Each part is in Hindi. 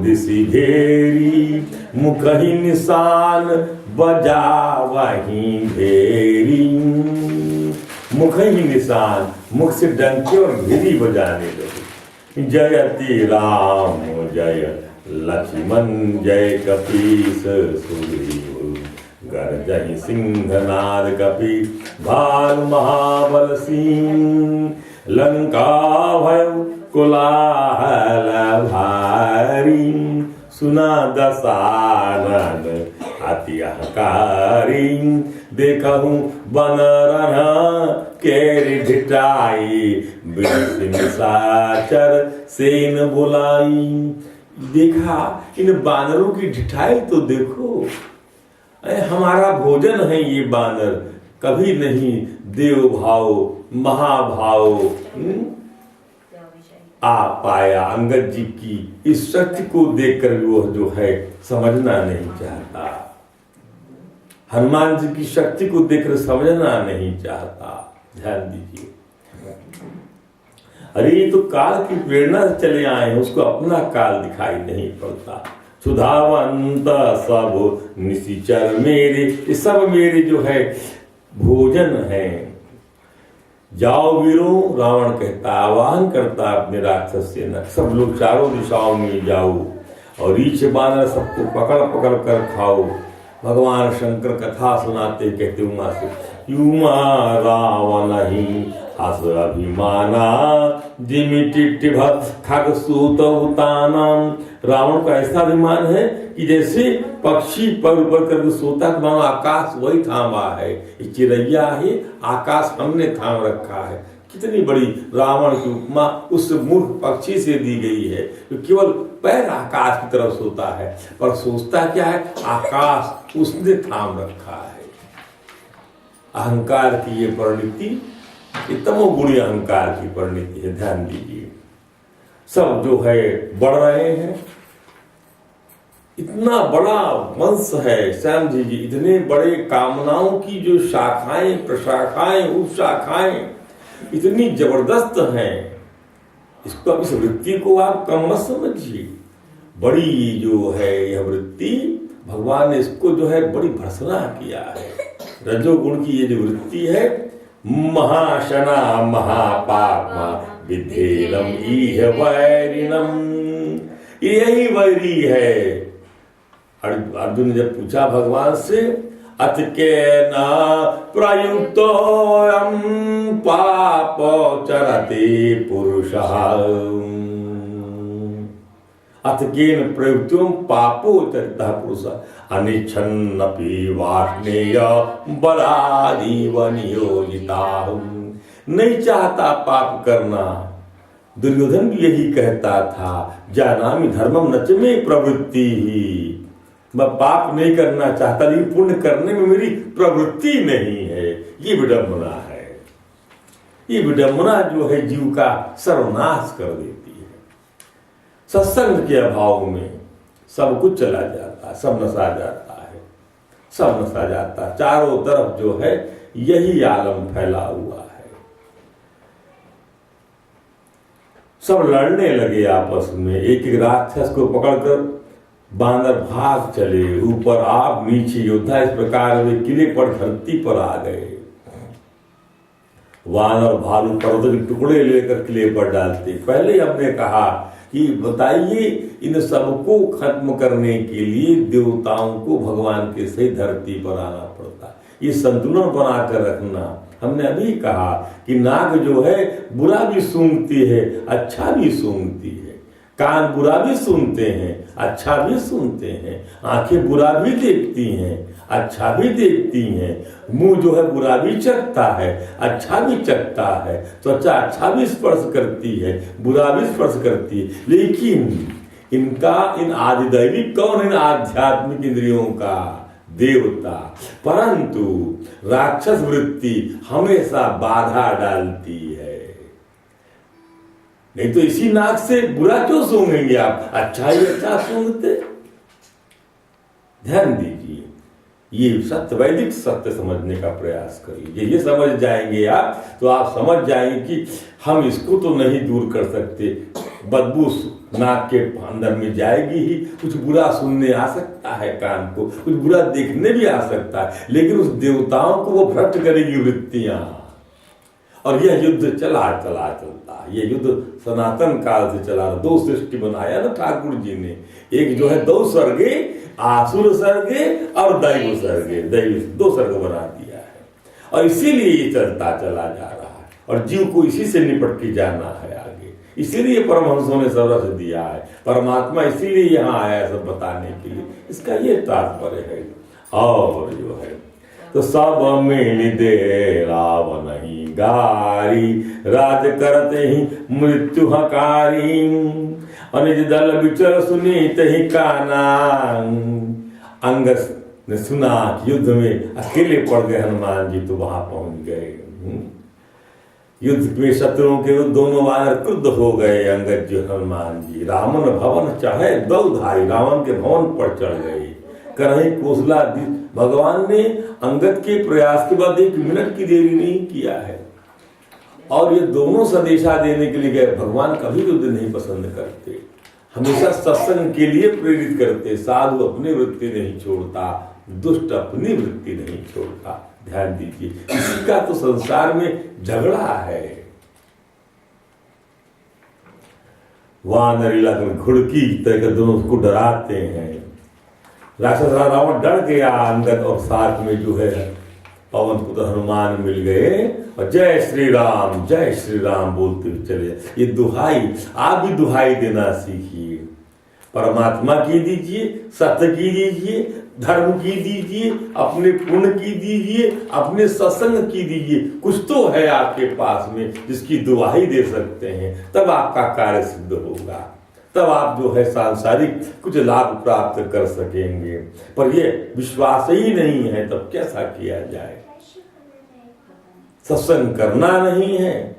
दिसी घेरी, मुख ही निशान बजावही भेरी। मुख ही निशान, मुख से डंके और भेरी बजाने लगे। जयति राम जय लक्ष्मण जय कपीस सुग्रीव, गर्जहि सिंहनाद कपि भानु महाबल सिंह। लंका भय कोलाहल भारी, सुना दसानन अति अहंकारी। देखहु बनरन केरि ढिठाई, निशाचर सेन बुलाई। देखा इन बानरों की ढिठाई तो देखो, हमारा भोजन है ये बानर, कभी नहीं देव भाव महाभाव आ पाया। अंगद जी की इस शक्ति को देखकर वो जो है समझना नहीं चाहता, हनुमान जी की शक्ति को देखकर समझना नहीं चाहता। ध्यान दीजिए, अरे ये तो काल की प्रेरणा से चले आए हैं, उसको अपना काल दिखाई नहीं पड़ता। सुधावंत सब निशिचर मेरे, ये सब मेरे जो है भोजन है। जाओ वीरो, रावण कहता, आह्वान करता अपने राक्षस सेना, सब लोग चारों दिशाओं में जाओ और रीछ बानर सबको पकड़ पकड़ कर खाओ। भगवान शंकर कथा सुनाते कहते उमा से, युमा रावण ही हस अभिमाना, जिमि टिट्टिभ खग सूत उतानम। रावण का ऐसा अभिमान है कि जैसे पक्षी पर ऊपर कर सोता, मानो आकाश वही थामा है, ये चिड़ैया है, आकाश हमने थाम रखा है। कितनी बड़ी रावण की उपमा उस मूर्ख पक्षी से दी गई है, जो केवल पैर आकाश की तरफ सोता है, पर सोचता क्या है, आकाश उसने थाम रखा है। अहंकार की ये परिणति, तमोगुणी अहंकार की परिणति है। ध्यान दीजिए, सब जो है बढ़ रहे हैं, इतना बड़ा वंश है श्याम जी, इतने बड़े कामनाओं की जो शाखाएं प्रशाखाएं उपशाखाएं इतनी जबरदस्त हैं। इसको इस वृत्ति को आप कम मत समझिए, बड़ी जो है यह वृत्ति, भगवान ने इसको जो है बड़ी भर्त्सना किया है। रजोगुण की ये जो वृत्ति है, महाशना महापापमा विधेयम इह वैरिणम, यही वैरी है। अर्जुन ने जब पूछा भगवान से, अत के न प्रयुक्तोऽयं पाप चरते पुरुषः, अथ केन प्रयुक्तोऽयं पापो चरतः पुरुषः, अनिच्छन्नपि वाष्णेय बलादिव नियोजिताः। नहीं चाहता पाप करना। दुर्योधन भी यही कहता था, जानामि धर्मम न च मे प्रवृत्ति ही, मैं पाप नहीं करना चाहता, लेकिन पुण्य करने में मेरी प्रवृत्ति नहीं है। ये विडंबना है, ये विडंबना जो है जीव का सर्वनाश कर देती है। सत्संग के अभाव में सब कुछ चला जाता है, सब नसा जाता है, सब नसा जाता है। चारों तरफ जो है यही आलम फैला हुआ है। सब लड़ने लगे आपस में, एक एक राक्षस को पकड़कर बांदर भाग चले, ऊपर आप नीचे योद्धा, इस प्रकार वे किले पर धरती पर आ गए। वानर भालू पर्वत के टुकड़े लेकर किले पर डालते। पहले हमने कहा कि बताइए, इन सबको खत्म करने के लिए देवताओं को भगवान के सही धरती पर आना पड़ता, ये संतुलन बनाकर रखना। हमने अभी कहा कि नाक जो है बुरा भी सूंघती है, अच्छा भी सूंघती है, कान बुरा भी सुनते हैं, अच्छा भी सुनते हैं, आंखें बुरा भी देखती हैं, अच्छा भी देखती हैं, मुंह जो है बुरा भी चखता है, अच्छा भी चखता है, त्वचा अच्छा भी स्पर्श करती है, बुरा भी स्पर्श करती है। लेकिन इनका, इन आदिदैविक कौन, इन आध्यात्मिक इंद्रियों का देवता, परंतु राक्षस वृत्ति हमेशा बाधा डालती है। नहीं तो इसी नाक से बुरा क्यों सूंघेंगे आप, अच्छा ही अच्छा सूंघते। ध्यान दीजिए, ये सत्य, वैदिक सत्य समझने का प्रयास करिए। ये समझ जाएंगे आप तो आप समझ जाएंगे कि हम इसको तो नहीं दूर कर सकते, बदबू नाक के अंदर में जाएगी ही। कुछ बुरा सुनने आ सकता है कान को, कुछ बुरा देखने भी आ सकता है, लेकिन उस देवताओं को वो भ्रष्ट करेगी वृत्तियां। और यह युद्ध चलता है। ये युद्ध सनातन काल से चला रहा। दो सृष्टि बनाया ना ठाकुर जी ने, एक जो है दो सर्गे, आसुर सर्गे और दैव सर्गे, दैव दो सर्ग बना दिया है। और इसीलिए ये चलता चला जा रहा है और जीव को इसी से निपट के जाना है आगे। इसीलिए परमहंसों ने सब रस दिया है, परमात्मा इसीलिए यहाँ आया सब बताने के लिए। इसका ये तात्पर्य है। और जो है तो सब मिल दे रावण ही गारी, राज करते ही मृत्यु हकारी, अनिज दल विचर सुनी तही काना। अंगद ने सुना कि युद्ध में अकेले पड़ गए हनुमान जी, तो वहां पहुंच गए। युद्ध में शत्रुओं के दोनों वानर क्रुद्ध हो गए। अंगद जी हनुमान जी रावण भवन चाहे दो धाई, रावण के भवन पर चढ़ गए। करही कोसला दी। भगवान ने अंगद के प्रयास के बाद 1 मिनट की देरी नहीं किया है। और ये दोनों संदेशा देने के लिए गए। भगवान कभी युद्ध नहीं पसंद करते, हमेशा सत्संग के लिए प्रेरित करते। साधु अपनी वृत्ति नहीं छोड़ता, दुष्ट अपनी वृत्ति नहीं छोड़ता। ध्यान दीजिए, इसी का तो संसार में झगड़ा है। वानर इलाके में घुड़की तरह दोनों उसको डराते हैं। राक्षस रावण डर गया अंगद, और साथ में जो है पवन पुत्र हनुमान मिल गए और जय श्री राम बोलते हुए चले। ये दुहाई, आप भी दुहाई देना सीखिए। परमात्मा की दीजिए, सत्य की दीजिए, धर्म की दीजिए, अपने पुण्य की दीजिए, अपने सत्संग की दीजिए। कुछ तो है आपके पास में जिसकी दुहाई दे सकते हैं, तब आपका कार्य सिद्ध होगा, तब आप जो है सांसारिक कुछ लाभ प्राप्त कर सकेंगे। पर ये विश्वास ही नहीं है, तब कैसा किया जाए? सत्संग करना नहीं है,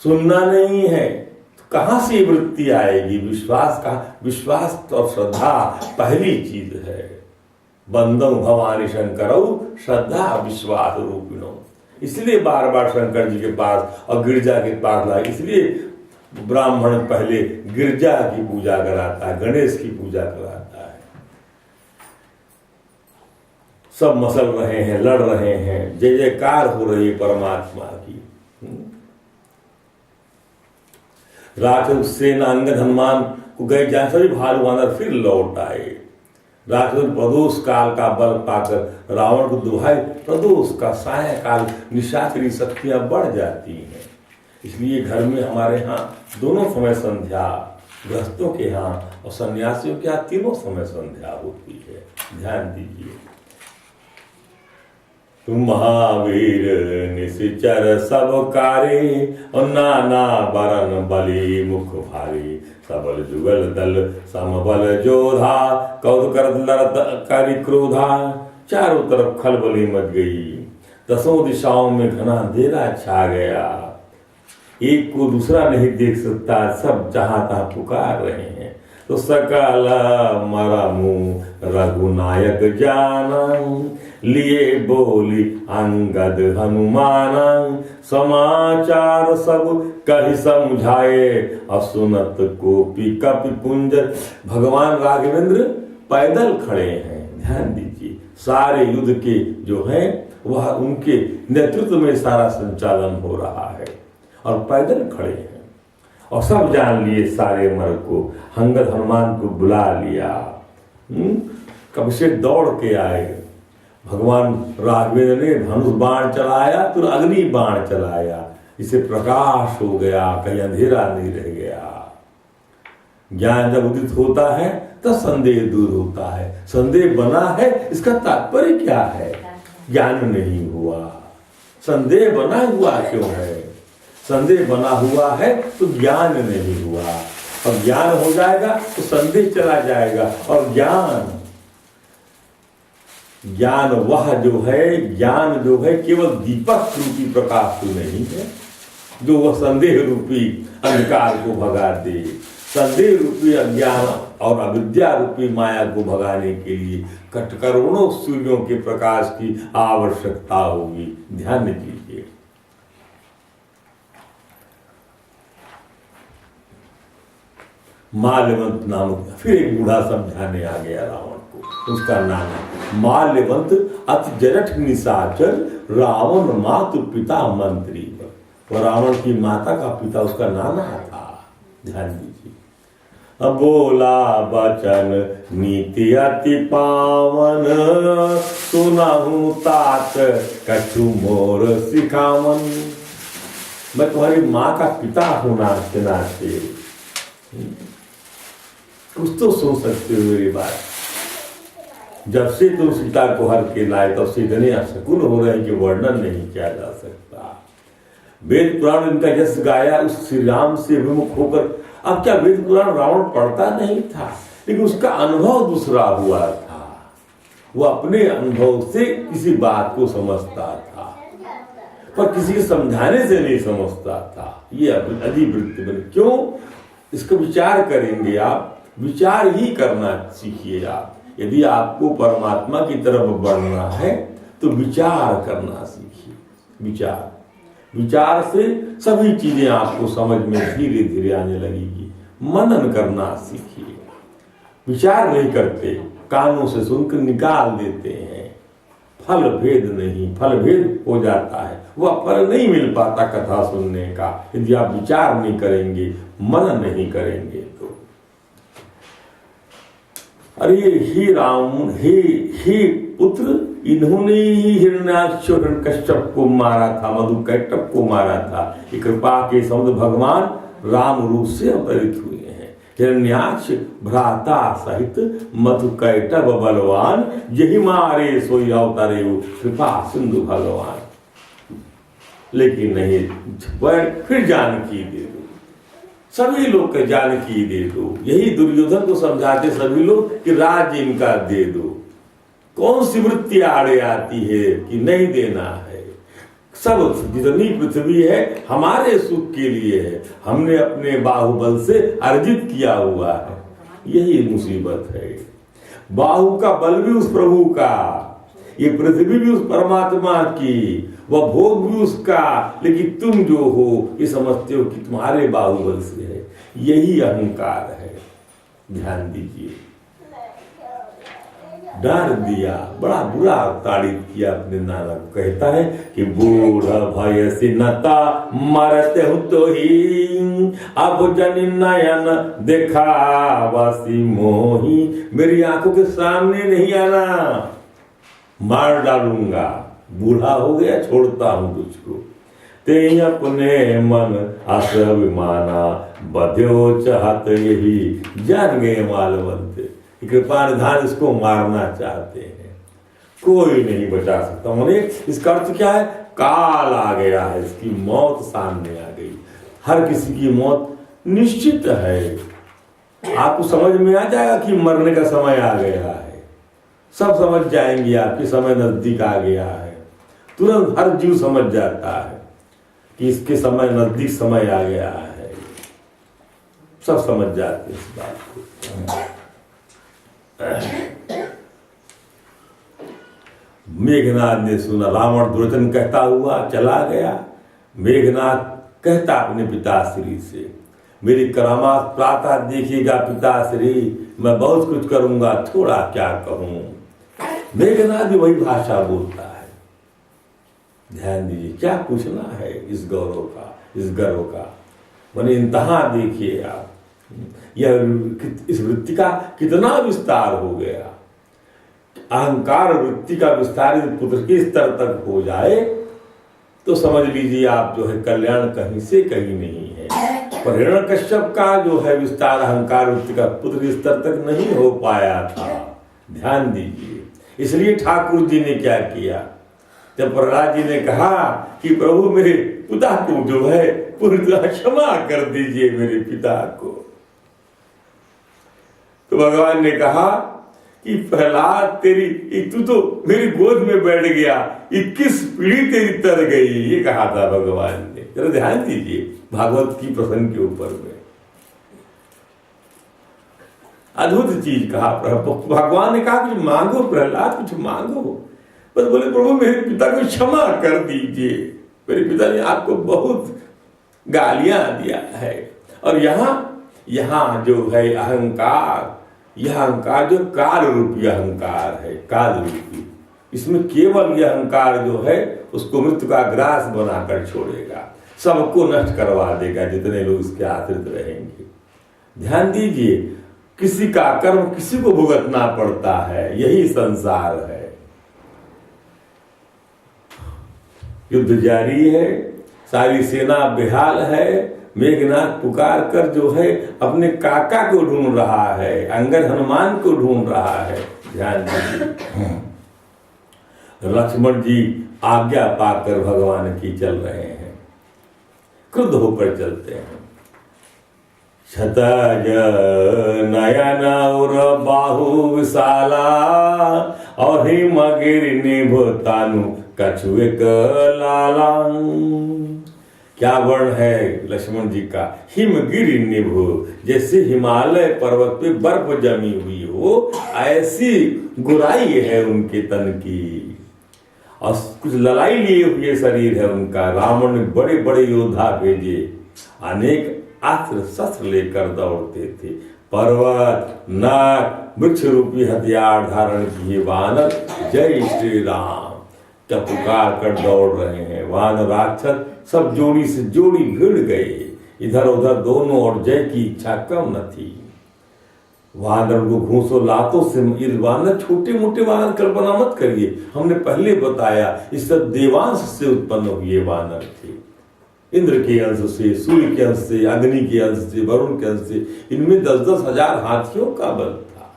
सुनना नहीं है, तो कहां से वृत्ति आएगी? विश्वास और श्रद्धा पहली चीज है। बंदौ भवानी शंकरौ श्रद्धा विश्वास रूपिणो। इसलिए बार बार शंकर जी के पास और गिरजा के पास लाए। इसलिए ब्राह्मण पहले गिरजा की पूजा कराता है, गणेश की पूजा कराता है। सब मसल रहे हैं, लड़ रहे हैं, जय जयकार हो रही है परमात्मा की। राक्षस सेना अंगद हनुमान को गए जहां सभी भालू वानर फिर लौट आए। राक्षस प्रदोष काल का बल पाकर रावण को दुहाई। प्रदोष का सायकाल निशाचरी शक्तियां बढ़ जाती हैं। इसलिए घर में हमारे यहाँ दोनों समय संध्या, गृहस्थों के यहाँ और सन्यासियों के यहाँ तीनों समय संध्या होती है। ध्यान दीजिए। तुम महावीर निशिचर सब कार्य, और नाना बरन बली मुख भारी, सबल जुगल दल समबल जोधा, कौत कर लड़त करि क्रोधा। चारों तरफ खलबली मच गई, दसों दिशाओं में घना अंधेरा छा गया। एक को दूसरा नहीं देख सकता, सब जहां तहां पुकार रहे हैं। तो सकल मरमु रघुनायक जाना, लिए बोली अंगद हनुमान। समाचार सब कहि समझाए, असुनत कोपी कपि पुंज। भगवान राघवेंद्र पैदल खड़े हैं। ध्यान दीजिए, सारे युद्ध के जो है वह उनके नेतृत्व में सारा संचालन हो रहा है और पैदल खड़े हैं। और सब जान लिए सारे मर को। अंगद हनुमान को बुला लिया। कब से दौड़ के आए। भगवान राघवेंद्र ने धनुष बाण चलाया, तो अग्नि बाण चलाया। इसे प्रकाश हो गया, कहीं अंधेरा नहीं रह गया। ज्ञान जब उदित होता है तब संदेह दूर होता है। संदेह बना है, इसका तात्पर्य क्या है? ज्ञान नहीं हुआ। संदेह बना हुआ क्यों है? संदेह बना हुआ है तो ज्ञान नहीं हुआ, और ज्ञान हो जाएगा तो संदेह चला जाएगा। और ज्ञान वह जो है केवल दीपक रूपी प्रकाश तो नहीं है जो वह संदेह रूपी अंधकार को भगा दे। संदेह रूपी अज्ञान और अविद्या रूपी माया को भगाने के लिए करोड़ों सूर्यों के प्रकाश की आवश्यकता होगी। ध्यान दीजिए। माल्यवंत नाम। फिर एक बूढ़ा समझाने आ गया रावण को, उसका नाना माल्यवंत अति जरठ निशाचर रावण मातु पिता मंत्री। और रावण की माता का पिता उसका नाना था। ध्यान दीजिए। अब बोला बचन नीति अति पावन, सुनाहू तात कछु मोर सिखावन। मैं तुम्हारी माँ का पिता होना के नाते कुछ तो सुन सकते हो मेरी बात। जब से तुम सीता को हर के लाए तब से इतने अशकुन हो रहे हैं कि वर्णन नहीं किया जा सकता। वेद पुराण इनका यश गाया उस श्री राम से विमुख होकर। अब क्या वेद पुराण रावण पढ़ता नहीं था, लेकिन उसका अनुभव दूसरा हुआ था। वो अपने अनुभव से किसी बात को समझता था, पर किसी के समझाने से नहीं समझता था। ये अजीब वृत्ति बनी। क्यों? इसका विचार करेंगे आप, विचार ही करना सीखिए आप। यदि आपको परमात्मा की तरफ बढ़ना है तो विचार करना सीखिए। विचार से सभी चीजें आपको समझ में धीरे धीरे आने लगेगी। मनन करना सीखिए। विचार नहीं करते, कानों से सुनकर निकाल देते हैं। फल भेद नहीं, फल भेद हो जाता है, वह फल नहीं मिल पाता कथा सुनने का यदि आप विचार नहीं करेंगे, मनन नहीं करेंगे तो। अरे हे राम, हे पुत्र, इन्होंने ही हिरण्याक्ष हिरण्यकश्यप को मारा था, मधुकैटभ को मारा था। ये कृपा के समुद्र भगवान राम रूप से अवतरित हुए हैं। हिरण्याक्ष भ्राता सहित मधुकैटभ बलवान, यही मारे सोई अवतारे कृपा सिंधु भगवान। लेकिन नहीं, फिर जानकी दे दो, सभी लोग के जानकी दे दो। यही दुर्योधन को समझाते सभी लोग कि राज्य इनका दे दो। कौन सी वृत्ति आड़े आती है कि नहीं देना है? सब जितनी पृथ्वी है हमारे सुख के लिए है, हमने अपने बाहुबल से अर्जित किया हुआ है। यही मुसीबत है। बाहु का बल भी उस प्रभु का, ये पृथ्वी भी उस परमात्मा की, वह भोग भी उसका, लेकिन तुम जो हो ये समझते हो कि तुम्हारे बाहुबल से है। यही अहंकार है। ध्यान दीजिए। डर दिया, बड़ा बुरा ताड़ित किया अपने नाना को। कहता है कि बूढ़ भय सिनता मरते हूं तो ही, अब जन नयन देखा वासी मोही। मेरी आंखों के सामने नहीं आना, मार डालूंगा। बूढ़ा हो गया, छोड़ता हूं तुझको। ते अपने मन आस अभिमाना, बध्यो चाहत यही जान गए मालवंत। कृपा निधान इसको मारना चाहते हैं, कोई नहीं बचा सकता। माने इसका अर्थ क्या है? काल आ गया है, इसकी मौत सामने आ गई। हर किसी की मौत निश्चित है। आपको समझ में आ जाएगा कि मरने का समय आ गया है। सब समझ जाएंगे आपके समय नजदीक आ गया है। तुरंत हर जीव समझ जाता है कि इसके समय नजदीक समय आ गया है। सब समझ जाते हैं इस बात को। मेघनाथ ने सुना, रावण दुर्योधन कहता हुआ चला गया। मेघनाथ कहता अपने पिताश्री से, मेरी करामात प्रातः देखिएगा पिताश्री, मैं बहुत कुछ करूंगा, थोड़ा क्या कहूं। मेघनाथ भी वही भाषा बोलता है। ध्यान दीजिए, क्या पूछना है इस गौरव का, इस गर्व का। मैंने इंतहा देखिए आप, यह इस वृत्ति का कितना विस्तार हो गया। अहंकार वृत्ति का विस्तार पुत्र के स्तर तक हो जाए तो समझ लीजिए आप जो है कल्याण कहीं से कहीं नहीं है। पर हिरण्यकश्यप का जो है विस्तार अहंकार वृत्ति का पुत्र के स्तर तक नहीं हो पाया था। ध्यान दीजिए। इसलिए ठाकुर जी ने क्या किया, जब प्रहलाद जी ने कहा कि प्रभु मेरे पिता को जो है पूरी तरह क्षमा कर दीजिए मेरे पिता को, तो भगवान ने कहा कि प्रहलाद तेरी, तू तो मेरी गोद में बैठ गया, 21 पीढ़ी तेरी तर गई, ये कहा था भगवान ने। जरा ध्यान दीजिए भागवत की प्रसंग के ऊपर में अद्भुत चीज कहा। भगवान ने कहा कुछ मांगो प्रहलाद, कुछ मांगो। बस बोले प्रभु मेरे पिता को क्षमा कर दीजिए, मेरे पिता ने आपको बहुत गालियां दिया है। और यहाँ यहाँ जो है अहंकार, यह अहंकार जो काल रूपी अहंकार है, काल रूपी, इसमें केवल यह अहंकार जो है उसको मृत्यु का ग्रास बनाकर छोड़ेगा, सबको नष्ट करवा देगा जितने लोग इसके आश्रित रहेंगे। ध्यान दीजिए, किसी का कर्म किसी को भुगतना पड़ता है, यही संसार है। युद्ध जारी है, सारी सेना बेहाल है, मेघनाथ पुकार कर जो है अपने काका को ढूंढ रहा है, अंगद हनुमान को ढूंढ रहा है। ध्यान दीजिए, लक्ष्मण जी आज्ञा पाकर भगवान की चल रहे हैं, क्रुद्ध होकर चलते हैं। क्षतज नयन और बाहु विशाला और हिमगिरि निभ तानु कछुए लाला। क्या वर्ण है लक्ष्मण जी का, हिमगिरि निभ, जैसे हिमालय पर्वत पे बर्फ जमी हुई हो ऐसी गुराई है उनके तन की, और कुछ लड़ाई लिए हुए शरीर है उनका। रावण ने बड़े बड़े योद्धा भेजे, अनेक अस्त्र शस्त्र लेकर दौड़ते थे, पर्वत नाग वृक्ष रूपी हथियार धारण किए वानर जय श्री राम क्या पुकार कर दौड़ रहे हैं। वानर राक्षस सब जोड़ी से जोड़ी भिड़ गए, इधर उधर दोनों और जय की इच्छा कम न थी। वानर को घूसो लातों से, वानर छोटे मोटे वानर कल्पना मत करिए, हमने पहले बताया इस सब देवांश से उत्पन्न हुए वानर थे, इंद्र के अंश से, सूर्य के अंश से, अग्नि के अंश से, वरुण के अंश से। इनमें 10-10 हजार हाथियों का बल था।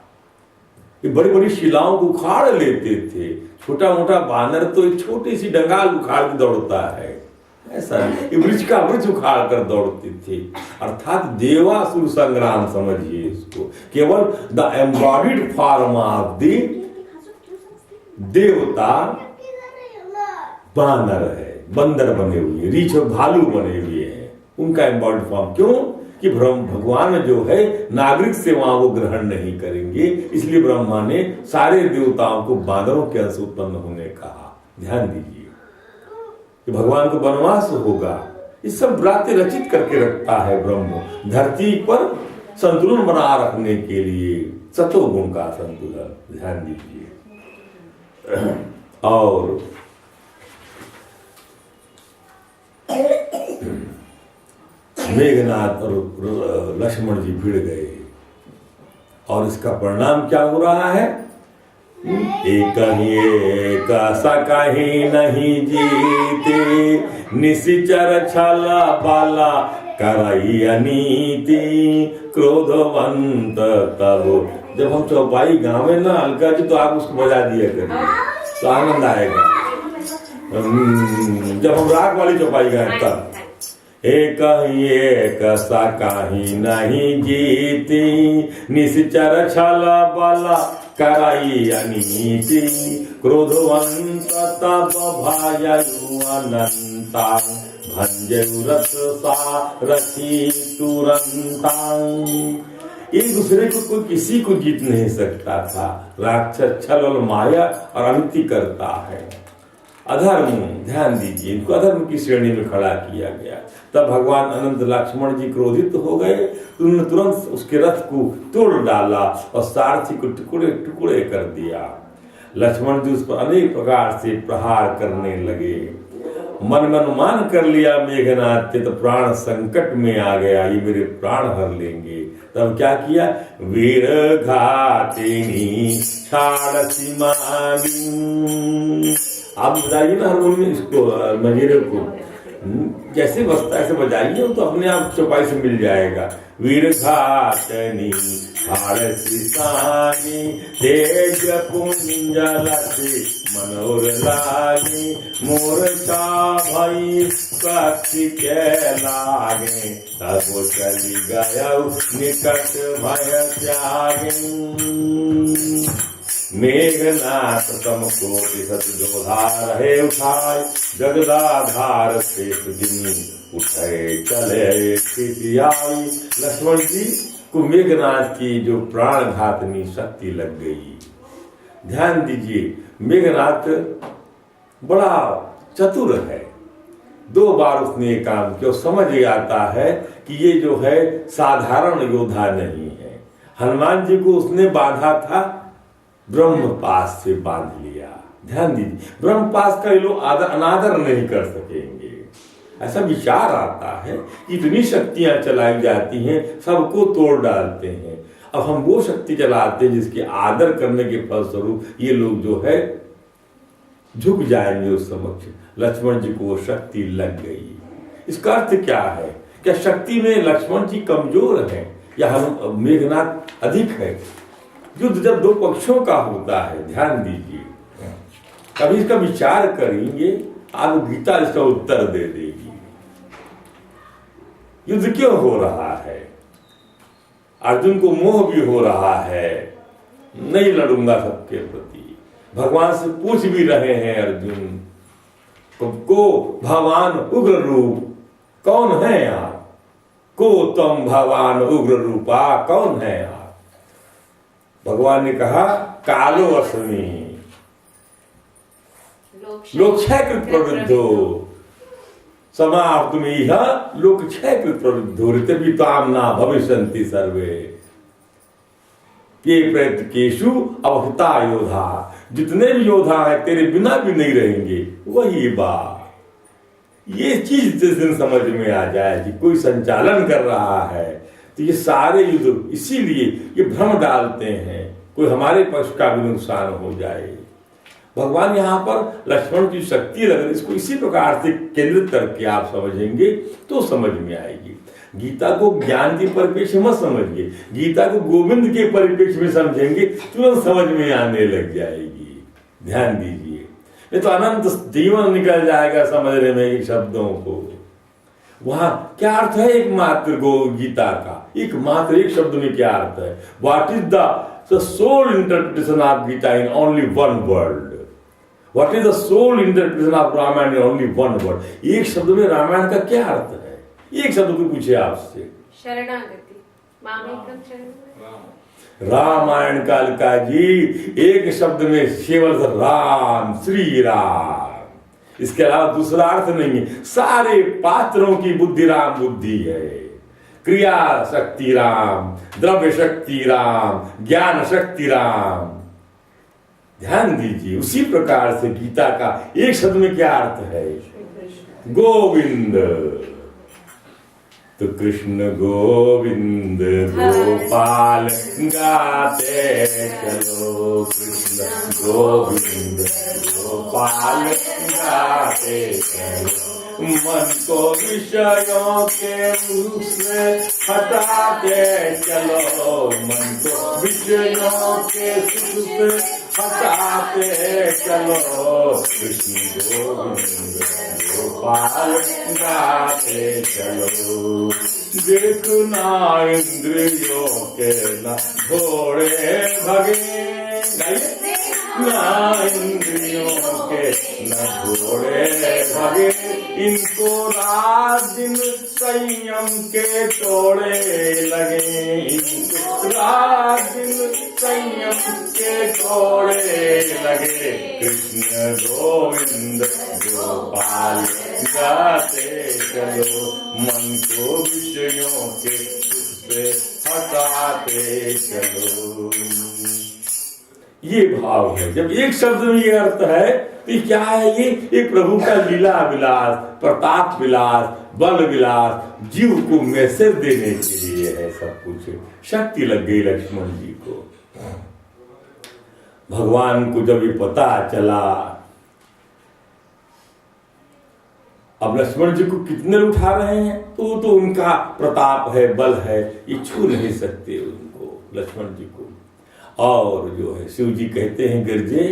ये बड़ी बड़ी शिलाओं को उखाड़ लेते थे। छोटा मोटा बानर तो एक छोटी सी डंगाल उखाड़ के दौड़ता है, ऐसा ये वृक्ष का वृक्ष उखाड़ कर दौड़ते थे। अर्थात देवासुर संग्राम समझिए इसको, केवल the embodied form of the देवता बानर है, बंदर बने हुए, रीछ और भालू बने हुए हैं, उनका एम्बॉडीड फॉर्म। क्यों कि भगवान जो है नागरिक सेवाओं को ग्रहण नहीं करेंगे, इसलिए ब्रह्मा ने सारे देवताओं को बानरों के अंश उत्पन्न होने कहा। ध्यान दीजिए कि भगवान को वनवास होगा, इस सब बातें रचित करके रखता है ब्रह्म धरती पर संतुलन बना रखने के लिए, सतोगुण का संतुलन। ध्यान दीजिए, और मेघनाथ और लक्ष्मण जी भिड़ गए, और इसका परिणाम क्या हो रहा है, एक कहीं नहीं जीते, निशिचर छला बाला कराई अनीति, क्रोधवंत तब। जब हम चौपाई गावे ना अलका जी, तो आप उसको बजा दिया करिए तो आनंद आएगा। जब हम राग वाली चौपाई गाए तब, एक कहीं नहीं जीती, निशिचर छला बाला कराई अनीति, क्रोधवंत तब भायु अनंता, भंजयु रथ सारथी तुरंता। एक दूसरे को कोई किसी को जीत नहीं सकता था। राक्षस छल और माया और अनिति करता है, अधर्म। ध्यान दीजिए, इनको अधर्म की श्रेणी में खड़ा किया गया। तब भगवान अनंत लक्ष्मण जी क्रोधित हो गए, उन्होंने तुरंत उसके रथ को तोड़ डाला और सारथी को टुकड़े टुकड़े कर दिया। लक्ष्मण जी उस पर अनेक प्रकार से प्रहार करने लगे। मन में अनुमान कर लिया मेघनाथ के, तो प्राण संकट में आ गया, ये मेरे प्राण हर लेंगे। तब क्या किया, वीर घातिनी छाड़सी मानी। आप बजाइए ना हारमोनियम, इसको मजीरे को जैसे बजता है ऐसे बजाइए, तो अपने आप चौपाई से मिल जाएगा। वीर घातनी छाड़सी सानी, तेज पुंजलति मनोर लागी, मूर्छा भई कथि के लागे, तब चली गया निकट भय त्यागे। मेघनाथ समकोटि सत जोधा रहे उठाए, जगदाधार से जिनी उठे चले खिसियाई। लक्ष्मण जी को मेघनाथ की जो प्राण घातनी शक्ति लग गई। ध्यान दीजिए, मेघनाथ बड़ा चतुर है, 2 बार उसने ये काम किया, समझ आता है कि ये जो है साधारण योद्धा नहीं है। हनुमान जी को उसने बांधा था, ब्रह्मपाश से बांध लिया। ध्यान दीजिए, ब्रह्मपाश का ये लोग अनादर नहीं कर सकेंगे, ऐसा विचार आता है। इतनी शक्तियां चलाई जाती हैं, सबको तोड़ डालते हैं। अब हम वो शक्ति चलाते हैं जिसके आदर करने के फलस्वरूप ये लोग जो है झुक जाएंगे उस समक्ष। लक्ष्मण जी को वो शक्ति लग गई। इसका अर्थ क्या है? क्या शक्ति में लक्ष्मण जी कमजोर हैं या मेघनाथ अधिक है? युद्ध जब 2 पक्षों का होता है, ध्यान दीजिए, कभी इसका विचार करेंगे, आप गीता इसका उत्तर दे देगी। युद्ध क्यों हो रहा है? अर्जुन को मोह भी हो रहा है, नहीं लड़ूंगा सबके प्रति। भगवान से पूछ भी रहे हैं अर्जुन को, भगवान उग्र रूप कौन है आप? को तम भगवान उग्र रूपा, कौन है आप? भगवान ने कहा कालो अस्मि लोकक्षयकृत प्रवृद्धो समाप्तुमिह लोकक्षयकृत प्रवृद्धो ऋतविताम्ना भविष्यन्ति सर्वे ये प्रयत्केषु अवहता योधा। जितने भी योद्धा है तेरे बिना भी नहीं रहेंगे। वही बात, ये चीज जिस दिन समझ में आ जाए कि कोई संचालन कर रहा है तो ये सारे युद्ध इसीलिए ये भ्रम डालते हैं, कोई हमारे पक्ष का भी नुकसान हो जाए। भगवान यहाँ पर लक्ष्मण की शक्ति लग रही, इसको इसी प्रकार से केंद्रित करके आप समझेंगे तो समझ में आएगी। गीता को ज्ञान के परिप्रेक्ष्य मत समझिए, गीता को गोविंद के परिप्रेक्ष्य में समझेंगे तुरंत समझ में आने लग जाएगी। ध्यान दीजिए, ये तो अनंत जीवन निकल जाएगा समझने में इन शब्दों को। वहां क्या अर्थ है एकमात्र गीता का? एकमात्र एक शब्द में क्या अर्थ है? What is the soul interpretation of Gita in only one word? What is the soul interpretation of Ramayana in only one word? एक शब्द में रामायण का क्या अर्थ है? एक शब्द को पूछे आपसे, शरणागति, मामेकं शरणं। रामायण काल का जी एक शब्द में केवल राम, श्री राम, इसके अलावा दूसरा अर्थ नहीं है। सारे पात्रों की बुद्धि राम बुद्धि है। क्रिया शक्ति राम, द्रव्य शक्ति राम, ज्ञान शक्ति राम। ध्यान दीजिए, उसी प्रकार से गीता का एक शब्द में क्या अर्थ है? गोविंद। तो कृष्ण गोविंद गोपाल गाते चलो, कृष्ण गोविंद गोपाल गाते चलो, मन को विषयों के मुख से हटाते चलो, मन को विषयों के सुख से हटाते चलो, कृष्ण गोविंद गोपाल गाते चलो। देखना इंद्रियों के न घोड़े भगे, ना इंद्रियों के न घोड़े भगे, इनको रात दिन संयम के तोड़े लगे, इनको रात दिन संयम के तोड़े लगे, कृष्ण गोविंद गोपाल गाते चलो, मन को विषयों के सुख से हटाते चलो। ये भाव है। जब एक शब्द में ये अर्थ है तो क्या है? ये प्रभु का लीला विलास, प्रताप विलास, बल विलास, जीव को मैसेज देने के लिए है। सब कुछ शक्ति लग गई लक्ष्मण जी को। भगवान को जब ये पता चला, अब लक्ष्मण जी को कितने उठा रहे हैं तो उनका प्रताप है, बल है, ये छू नहीं सकते उनको, लक्ष्मण जी को। और जो है शिव जी कहते हैं गिरजे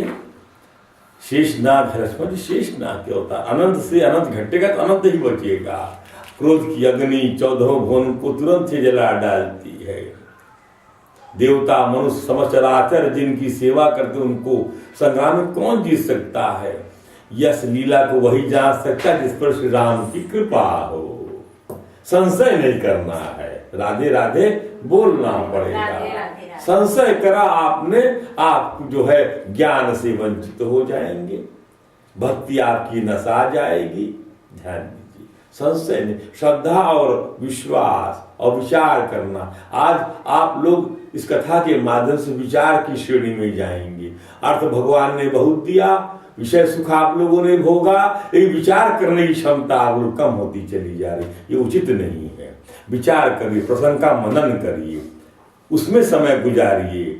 शेषनाग है। लक्ष्मण जी शेषनाग क्या होता है? अनंत से अनंत घटेगा तो अनंत ही बचेगा। क्रोध की अग्नि 14 भुवन को तुरंत ही जला डालती है। देवता मनुष्य समचराचर जिनकी सेवा करते उनको संग्राम में कौन जीत सकता है? यश लीला को वही जान सकता जिस पर श्री राम की कृपा हो। संशय नहीं करना है, राधे राधे बोलना पड़ेगा। संशय करा आपने, आप जो है ज्ञान से वंचित हो जाएंगे, भक्ति आपकी नसा जाएगी। ध्यान दीजिए। संशय नहीं, श्रद्धा और विश्वास और विचार करना। आज आप लोग इस कथा के माध्यम से विचार की श्रेणी में जाएंगे। अर्थ भगवान ने बहुत दिया, विषय सुख आप लोगों ने भोगा, लेकिन विचार करने की क्षमता आप लोग कम होती चली जा रही। ये उचित नहीं है। विचार करिए, प्रसंग का मनन करिए, उसमें समय गुजारिए।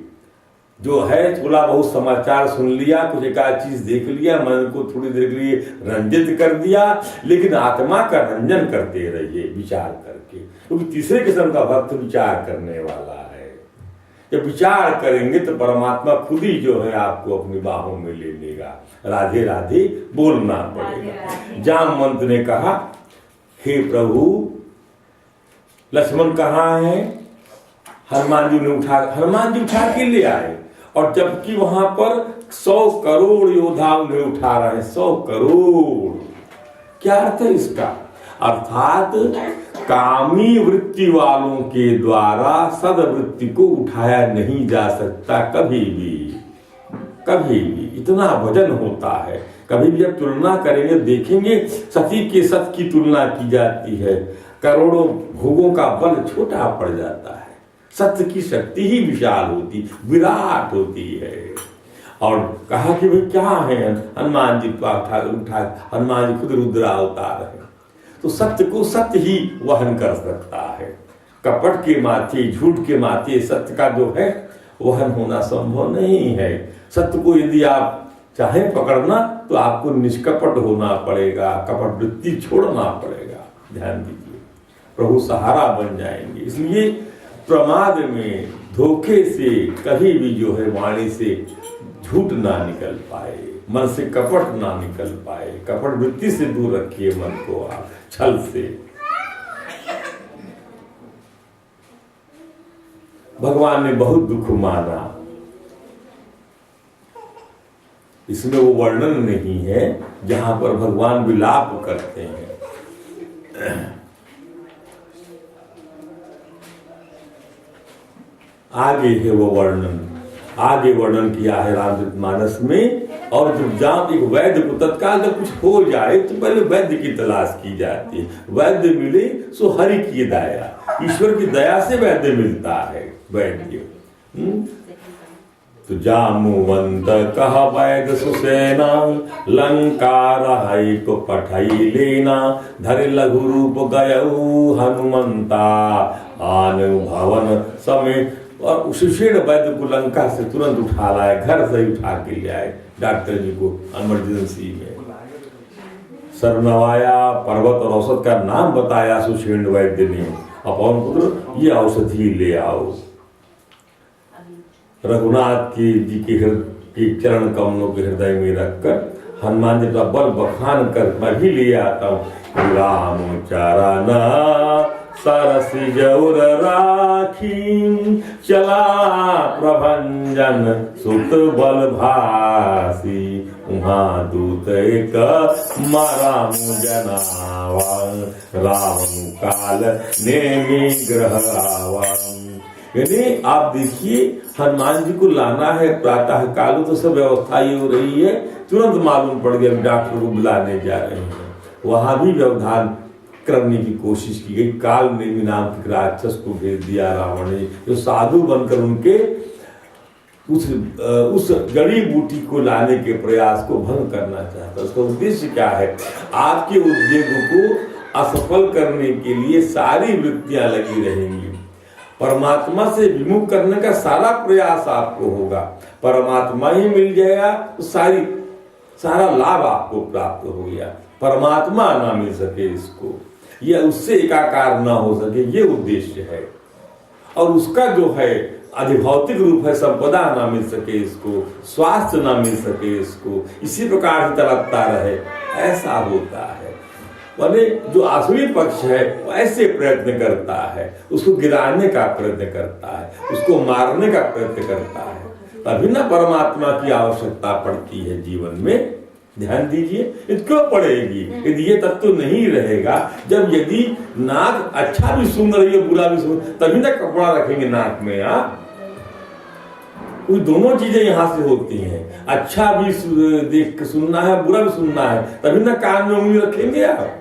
जो है थोड़ा बहुत समाचार सुन लिया, कुछ एक आध चीज देख लिया, मन को थोड़ी देर के लिए रंजित कर दिया, लेकिन आत्मा का रंजन करते रहिए विचार करके, क्योंकि तीसरे किस्म का भक्त विचार करने वाला है। जब विचार करेंगे तो परमात्मा खुद ही जो है आपको अपनी बाहों में ले लेगा। राधे राधे बोलना पड़ेगा। जामवंत ने कहा, हे प्रभु लक्ष्मण कहाँ है? हनुमान जी उठा के ले आए, और जबकि वहां पर 100 करोड़ योद्धा उन्हें उठा रहे हैं। 100 करोड़, क्या अर्थ है इसका? अर्थात कामी वृत्ति वालों के द्वारा सद्वृत्ति को उठाया नहीं जा सकता कभी भी। कभी भी इतना वजन होता है। कभी भी जब तुलना करेंगे देखेंगे सती के सत की तुलना की जाती है, करोड़ों भोगों का बल छोटा पड़ जाता है। सत्य की शक्ति ही विशाल होती, विराट होती है। और कहा कि भाई क्या है? हनुमान जी उठा, हनुमान जी खुद रुद्र अवतार है। तो सत्य को सत्य ही वहन कर सकता है। कपट के माथे, झूठ के माथे सत्य का जो है वहन होना संभव नहीं है। सत्य को यदि आप चाहे पकड़ना तो आपको निष्कपट होना पड़ेगा, कपट वृत्ति छोड़ना पड़ेगा। ध्यान दीजिए, प्रभु सहारा बन जाएंगे। इसलिए प्रमाद में, धोखे से कभी भी जो है वाणी से झूठ ना निकल पाए, मन से कपट ना निकल पाए। कपट वृत्ति से दूर रखिए मन को आप, छल से। भगवान ने बहुत दुख माना, इसमें वो वर्णन नहीं है जहां पर भगवान विलाप करते हैं। आगे है वो वर्णन, आगे वर्णन किया है रामचरितमानस में। और जब जहां एक वैद्य को तत्काल जब कुछ हो जाए तो पहले वैद्य की तलाश की जाती है। वैद्य मिले सो हरि की दया, ईश्वर की दया से वैद्य मिलता है वैद्य। तो जामुवंत कह वैद्य सुसेना, लंका रहाई को पठाई लेना, धरे लघु रूप गयऊ हनुमंता, आन भवन समेत। और सुषेण वैद्य को लंका से तुरंत उठा लाए, घर से उठा के ले आए डॉक्टर जी को इमरजेंसी में। सरनवाया पर्वत और औषध का नाम बताया सुषेण वैद्य ने, अपवन पुत्र ये औषधि ले आओ। रघुनाथ जी के चरण कमलों के हृदय में रखकर हनुमान जी का बल बखान कर मैं भी ले आता हूँ। राम चरण सरसी जौर राखी, चला प्रभंजन सुत बल भासी, उहाँ दूत एक मारा जनावा, रावण काल नेमि ग्रह आवा। यानी आप देखिए हनुमान जी को लाना है प्रातः काल, तो सब व्यवस्था ही हो रही है। तुरंत मालूम पड़ गया डॉक्टर को बुलाने जा रहे हैं। वहां भी व्यवधान करने की कोशिश की गई। काल नेमि नाम के राक्षस को भेज दिया रावण ने, जो साधु बनकर उनके उस जड़ी बूटी को लाने के प्रयास को भंग करना चाहता। उसका उद्देश्य क्या है? आपके उद्योग को असफल करने के लिए सारी वृत्तियां लगी रहेंगी। परमात्मा से विमुख करने का सारा प्रयास आपको होगा, परमात्मा ही मिल जाएगा तो सारा लाभ आपको प्राप्त हो गया। परमात्मा ना मिल सके इसको, या उससे एकाकार ना हो सके, ये उद्देश्य है। और उसका जो है अधिभौतिक रूप है, संपदा ना मिल सके इसको, स्वास्थ्य ना मिल सके इसको, इसी प्रकार से तड़पता रहे, ऐसा होता है। माने जो आसुरी पक्ष है वो ऐसे प्रयत्न करता है, उसको गिराने का प्रयत्न करता है, उसको मारने का प्रयत्न करता है। तभी ना परमात्मा की आवश्यकता पड़ती है जीवन में। ध्यान दीजिए, क्यों पड़ेगी? यदि ये तत्व नहीं रहेगा, जब यदि नाक अच्छा भी सुन रही है बुरा भी सुन, तभी ना कपड़ा रखेंगे नाक में। वो दोनों चीजें यहाँ से होती हैं, अच्छा भी देख के सुनना है, बुरा भी सुनना है, तभी ना कान में उंगली रखेंगे आप।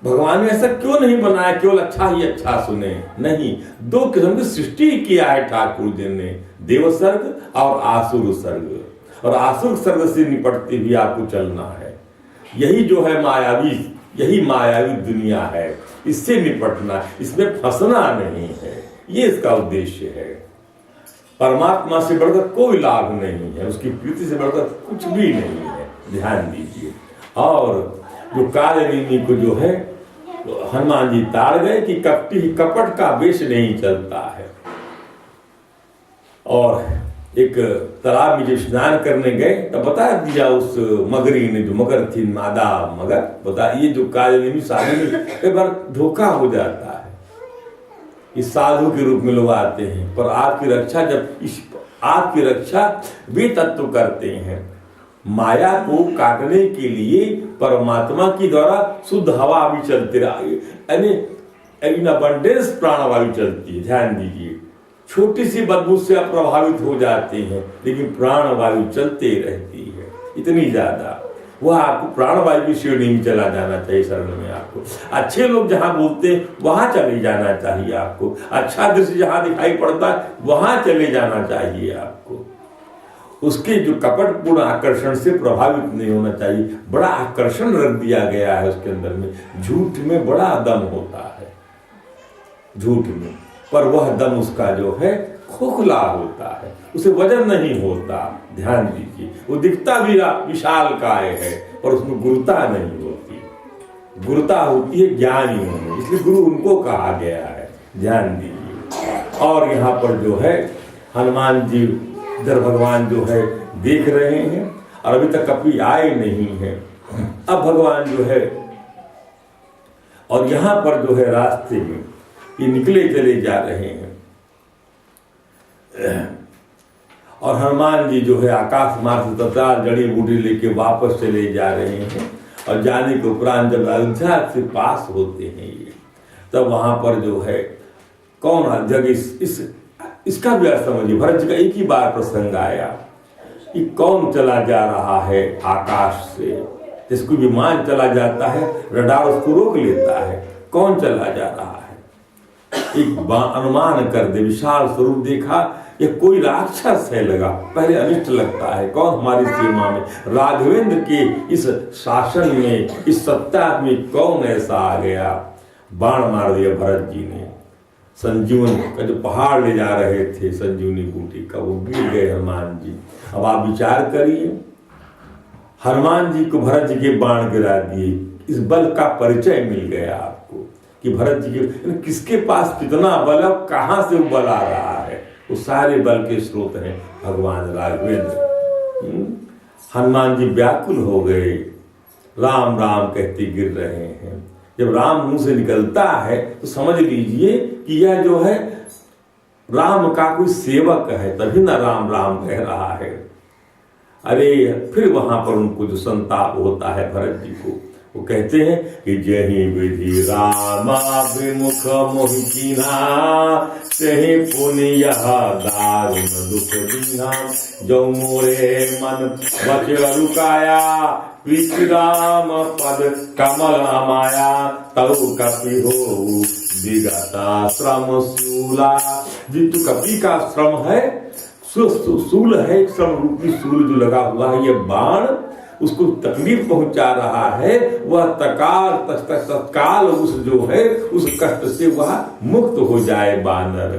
भगवान ने ऐसा क्यों नहीं बनाया केवल अच्छा ही अच्छा सुने? नहीं, दो किस्म की सृष्टि किया है ठाकुर जी ने, देव सर्ग और आसुर सर्ग। और आसुर सर्ग से निपटते भी आपको चलना है। यही जो है मायावी, यही मायावी दुनिया है, इससे निपटना, इसमें फंसना नहीं है, ये इसका उद्देश्य है। परमात्मा से बढ़कर कोई लाभ नहीं है, उसकी प्रीति से बढ़कर कुछ भी नहीं है, ध्यान दीजिए। और जो कालनेमी को जो है हनुमान जी ताड़ गए कि कपट का वेश नहीं चलता है। और एक तालाब में जब स्नान करने गए तब बता दिया उस मगरी ने, जो मगर थी, मादा मगर, बता ये जो कालनेमी साधु कई बार धोखा हो जाता है। इस साधु के रूप में लोग आते हैं, पर आपकी रक्षा जब आपकी रक्षा वे तत्व करते हैं। माया को काटने के लिए परमात्मा की द्वारा शुद्ध हवा भी चलती रही, इन अबंडेंस प्राणवायु चलती है। ध्यान दीजिए, छोटी सी बदबू से आप प्रभावित हो जाते हैं, लेकिन प्राणवायु चलते रहती है इतनी ज्यादा। वह आपको प्राणवायु की श्रेणी में चला जाना चाहिए। शरण में आपको अच्छे लोग जहां बोलते हैं वहां चले जाना चाहिए आपको। अच्छा दृश्य जहां दिखाई पड़ता है वहां चले जाना चाहिए आपको। उसके जो कपटपूर्ण आकर्षण से प्रभावित नहीं होना चाहिए। बड़ा आकर्षण रख दिया गया है उसके अंदर में। झूठ में बड़ा दम होता है, झूठ में, पर वह दम उसका जो है खोखला होता है, उसे वजन नहीं होता। ध्यान दीजिए, वो दिखता भी विशाल काय है पर उसमें गुरुता नहीं होती। गुरुता होती है ज्ञानियों में, इसलिए गुरु उनको कहा गया है। ध्यान दीजिए। और यहाँ पर जो है हनुमान जी इधर भगवान जो है देख रहे हैं और अभी तक कभी आए नहीं है। अब भगवान जो है, और यहाँ पर जो है रास्ते में ये निकले चले जा रहे हैं और हनुमान जी जो है आकाश मार्ग से तत्काल जड़ी बूटी लेके वापस चले जा रहे हैं। और जाने के उपरांत जब अयोध्या से पास होते हैं ये, तब वहां पर जो है कौन जगह इसका भी अर्थ समझिए। भरत जी का एक ही बार प्रसंग आया कि कौन चला जा रहा है आकाश से, जिसको विमान चला जाता है रडार उसको रोक लेता है। कौन चला जा रहा है? एक अनुमान कर दे, विशाल स्वरूप देखा, ये कोई राक्षस है लगा, पहले अनिष्ट लगता है। कौन हमारी सीमा में, राघवेंद्र के इस शासन में, इस सत्ता में कौन ऐसा आ गया? बाण मार दिया भरत जी ने। संजीवन का जो पहाड़ ले जा रहे थे संजीवनी बूटी का, वो गिर गए हनुमान जी। अब आप विचार करिए, हनुमान जी को भरत जी के बाण गिरा दिए। इस बल का परिचय मिल गया आपको कि भरत जी के किसके पास कितना बल है, कहां से वो बल आ रहा है। वो सारे बल के स्रोत हैं भगवान राघवेंद्र। हनुमान जी व्याकुल हो गए, राम राम कहते गिर रहे हैं। जब राम मुंह से निकलता है तो समझ लीजिए कि यह जो है राम का कोई सेवक है, तभी ना राम राम कह रहा है। अरे फिर वहां पर उनको जो संताप होता है भरत जी को, वो कहते हैं कि जही विधि रामाभिमुख मोहिकीना तही पुण्य दारुण दुख दीना। जो मोरे मन वच रुकाया प्रीत राम पद कमल माया। तब कपि हो विगता श्रम शूला। जितु कपि का श्रम है, शूल है, श्रम रूपी शूल जो लगा हुआ है, ये बाण उसको तकलीफ पहुंचा रहा है। वह तत्काल उस जो है उस कष्ट से वह मुक्त हो जाए बानर।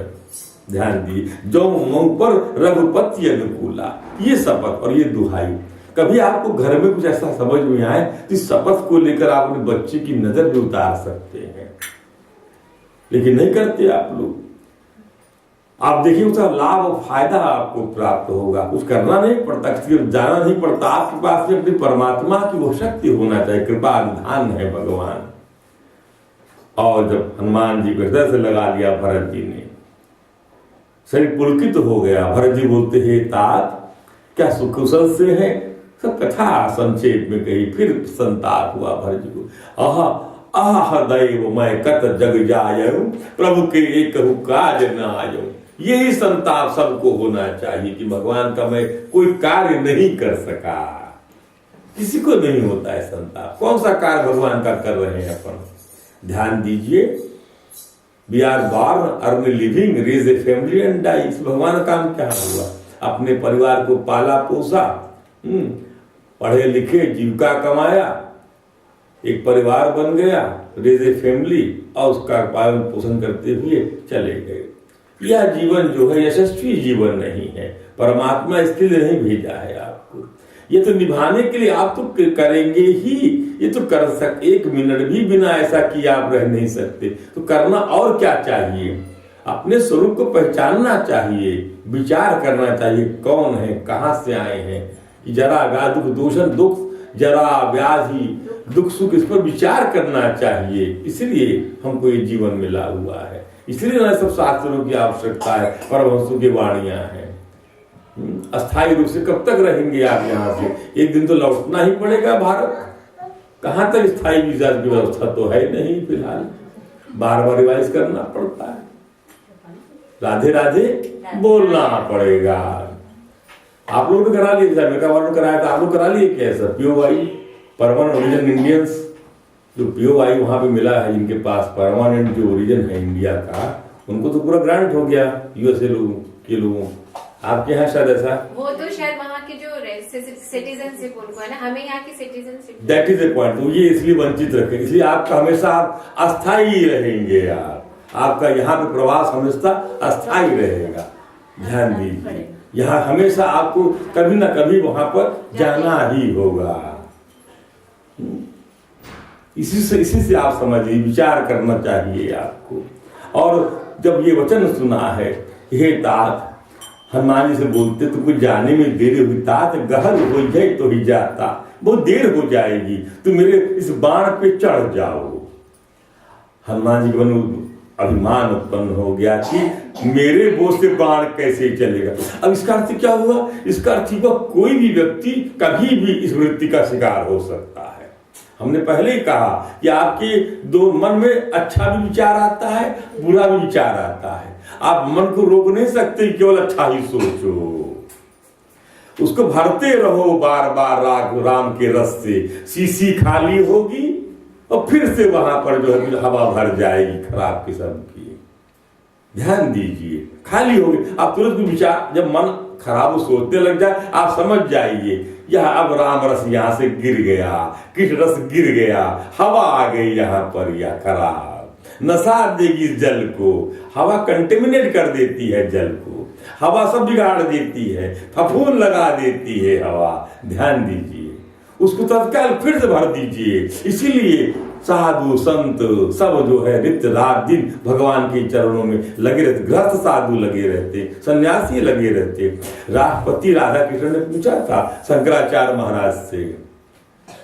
ध्यान दिए, जो मुंह पर रघुपति अनुकूला, ये शपथ और ये दुहाई। कभी आपको घर में कुछ ऐसा समझ में आए तो शपथ को लेकर आप अपने बच्चे की नजर भी उतार सकते हैं, लेकिन नहीं करते आप लोग। आप देखिए उसका लाभ और फायदा आपको प्राप्त होगा। कुछ करना नहीं पड़ता, किसी को जाना नहीं पड़ता। आपके पास में अपनी परमात्मा की वो शक्ति होना चाहिए। कृपा निधान है भगवान। और जब हनुमान जी को हृदय से लगा लिया भरत जी ने, शरीर पुलकित हो गया। भरत जी बोलते हैं, तात क्या सुकुशल से है? सब कथा संक्षेप में कही। फिर संताप हुआ भरत जी को। आह दैव मैं कत जग जायऊ, प्रभु के एक काज न आयऊ। यही संताप सबको होना चाहिए कि भगवान का मैं कोई कार्य नहीं कर सका। किसी को नहीं होता है संताप। कौन सा कार्य भगवान का कर रहे हैं अपन? ध्यान दीजिए, we are born, earn living, raise a family and die. इस भगवान का काम क्या हुआ? अपने परिवार को पाला पोसा, पढ़े लिखे, जीविका कमाया, एक परिवार बन गया, रेज ए फैमिली, और उसका पालन पोषण करते हुए चले गए। यह जीवन जो है यशस्वी जीवन नहीं है। परमात्मा इसके लिए नहीं भेजा है आपको। ये तो निभाने के लिए आप तो करेंगे ही। ये तो कर सक 1 मिनट भी बिना ऐसा किए आप रह नहीं सकते। तो करना और क्या चाहिए? अपने स्वरूप को पहचानना चाहिए, विचार करना चाहिए, कौन है, कहाँ से आए हैं। जरा व्याधि दूषण दुख, जरा व्याधि दुख सुख, इस पर विचार करना चाहिए। इसलिए हमको ये जीवन मिला हुआ है, इसलिए ना सब शास्त्रों की आवश्यकता है, परमहंसों की वाणियां हैं। अस्थायी रूप से कब तक रहेंगे आप यहाँ से? एक दिन तो लौटना ही पड़ेगा भारत। कहाँ तक स्थायी वीजा की व्यवस्था तो है नहीं फिलहाल, बार बार रिवाइज करना पड़ता है, राधे राधे बोलना पड़ेगा। आप लोग भी करा लिए, अमेरिका वालों ने कराया था, आप लोग करा लिए क्या? ऐसा POI, परमानेंट ओरिजिन इंडियंस, जो POI वहां पे मिला है, जिनके पास परमानेंट जो ओरिजिन है इंडिया का, उनको तो पूरा ग्रांट हो गया USA लोगों के लोगों। आपके यहाँ शायद ऐसा, वो तो शायद वहाँ के जो सिटीजनशिप उनको है ना, हमें यहाँ की citizenship. That is a point. तो ये इसलिए वंचित रखे, इसलिए आपका हमेशा आप अस्थायी रहेंगे। आपका यहाँ पे प्रवास हमेशा अस्थायी रहेगा। ध्यान दीजिए, यहाँ हमेशा आपको कभी ना कभी वहां पर जाना ही होगा। इसी से आप समझिए, विचार करना चाहिए आपको। और जब ये वचन सुना है, हे तात, हनुमान जी से बोलते तो कुछ जाने में देर हुई, तात गहन हो जाए तो ही जाता, बहुत देर हो जाएगी, तो मेरे इस बाण पे चढ़ जाओ। हनुमान जी के अभिमान उत्पन्न हो गया कि मेरे बोझ से बाण कैसे चलेगा। अब इसका अर्थ क्या हुआ? इसका अर्थ हुआ कोई भी व्यक्ति कभी भी इस वृत्ति का शिकार हो सकता है। हमने पहले ही कहा कि आपके दो मन में अच्छा भी विचार आता है, बुरा भी विचार आता है। आप मन को रोक नहीं सकते, केवल अच्छा ही सोचो, उसको भरते रहो बार बार राम के रस से। शीशी खाली होगी और फिर से वहां पर जो है हवा भर जाएगी खराब किस्म की। ध्यान दीजिए, खाली होगी। आप तुरंत विचार, जब मन खराब सोचने लग जाए, आप समझ जाइए यह अब राम रस यहाँ से गिर गया, कृष्ण रस गिर गया, हवा आ गई यहाँ पर, यह खराब नशा देगी जल को। हवा कंटेमिनेट कर देती है जल को, हवा सब बिगाड़ देती है, फफूंद लगा देती है हवा। ध्यान दीजिए, उसको तत्काल फिर से भर दीजिए। इसीलिए साधु संत सब जो है नित्य रात दिन भगवान के चरणों में लगे रहते। गृहस्थ साधु लगे रहते, सन्यासी लगे रहते। राष्ट्रपति राधा कृष्ण ने पूछा था शंकराचार्य महाराज से,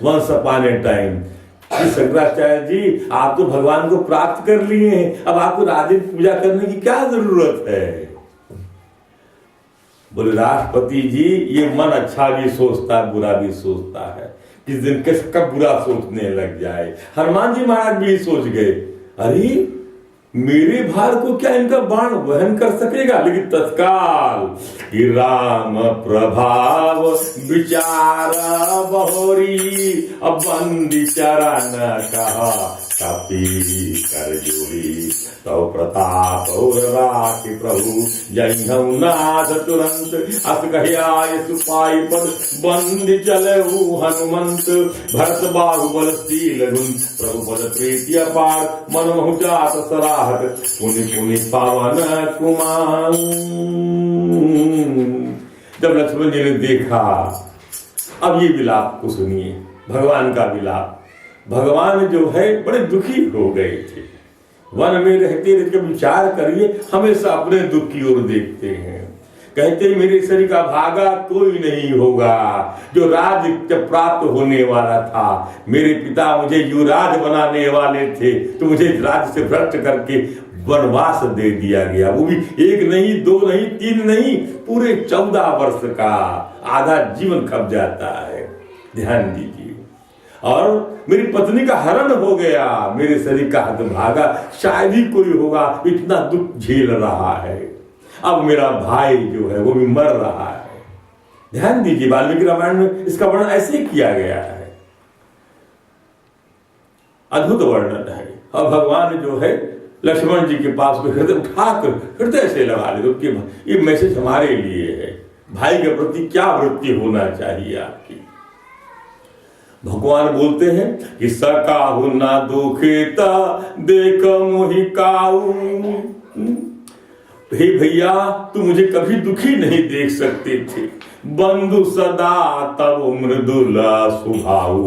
once upon a time, Shankaracharya ji आप तो भगवान को प्राप्त कर लिए हैं, अब आपको राधे की पूजा करने की क्या जरूरत है? बोले राष्ट्रपति जी, ये मन अच्छा भी सोचता है, बुरा भी सोचता है, किस दिन कब बुरा सोचने लग जाए। हनुमान जी महाराज भी सोच गए, अरे मेरे भार को क्या इनका बाण वहन कर सकेगा? लेकिन तत्काल कि राम प्रभाव विचार बहोरी, अब बंदी चरण कहा कपी कर जोड़ी, तो प्रताप और राखी प्रभु जय नाथ तुरंत, अस कहियाय सुपाई पद बंदी चले हनुमंत, भरत बाहुबल शील गुण, प्रभु पद प्रीति अपार, मन महु जात सराहत, पुनि पुनि पावन कुमार। जब लक्ष्मण जी ने देखा, अब ये विलाप को सुनिए, भगवान का विलाप। भगवान जो है बड़े दुखी हो गए थे। वन में रहते रहते विचार करिए, हमेशा अपने दुख की ओर देखते हैं। कहते मेरे शरीर का भागा कोई नहीं होगा, जो राज प्राप्त होने वाला था। मेरे पिता मुझे युवराज बनाने वाले थे, तो मुझे राज्य से भ्रष्ट करके वनवास दे दिया गया। वो भी 1 नहीं 2 नहीं 3 नहीं, पूरे 14 वर्ष का आधा जीवन खप जाता है। ध्यान दीजिए। और मेरी पत्नी का हरण हो गया, मेरे शरीर का हतभागा शायद ही कोई होगा, इतना दुख झेल रहा है। अब मेरा भाई जो है वो भी मर रहा है। ध्यान दीजिए, वाल्मीकि रामायण में इसका वर्णन ऐसे ही किया गया है, अद्भुत वर्णन है। और भगवान जो है लक्ष्मण जी के पास में हृदय उठाकर हृदय से लगा ले, तो ये मैसेज हमारे लिए है, भाई के प्रति क्या वृत्ति होना चाहिए आपकी। भगवान बोलते हैं कि सकाहु ना दुखिता देख मोहि काऊ। हे भैया, तू मुझे कभी दुखी नहीं देख सकते थे, बंधु सदा तब मृदुला स्वभाव।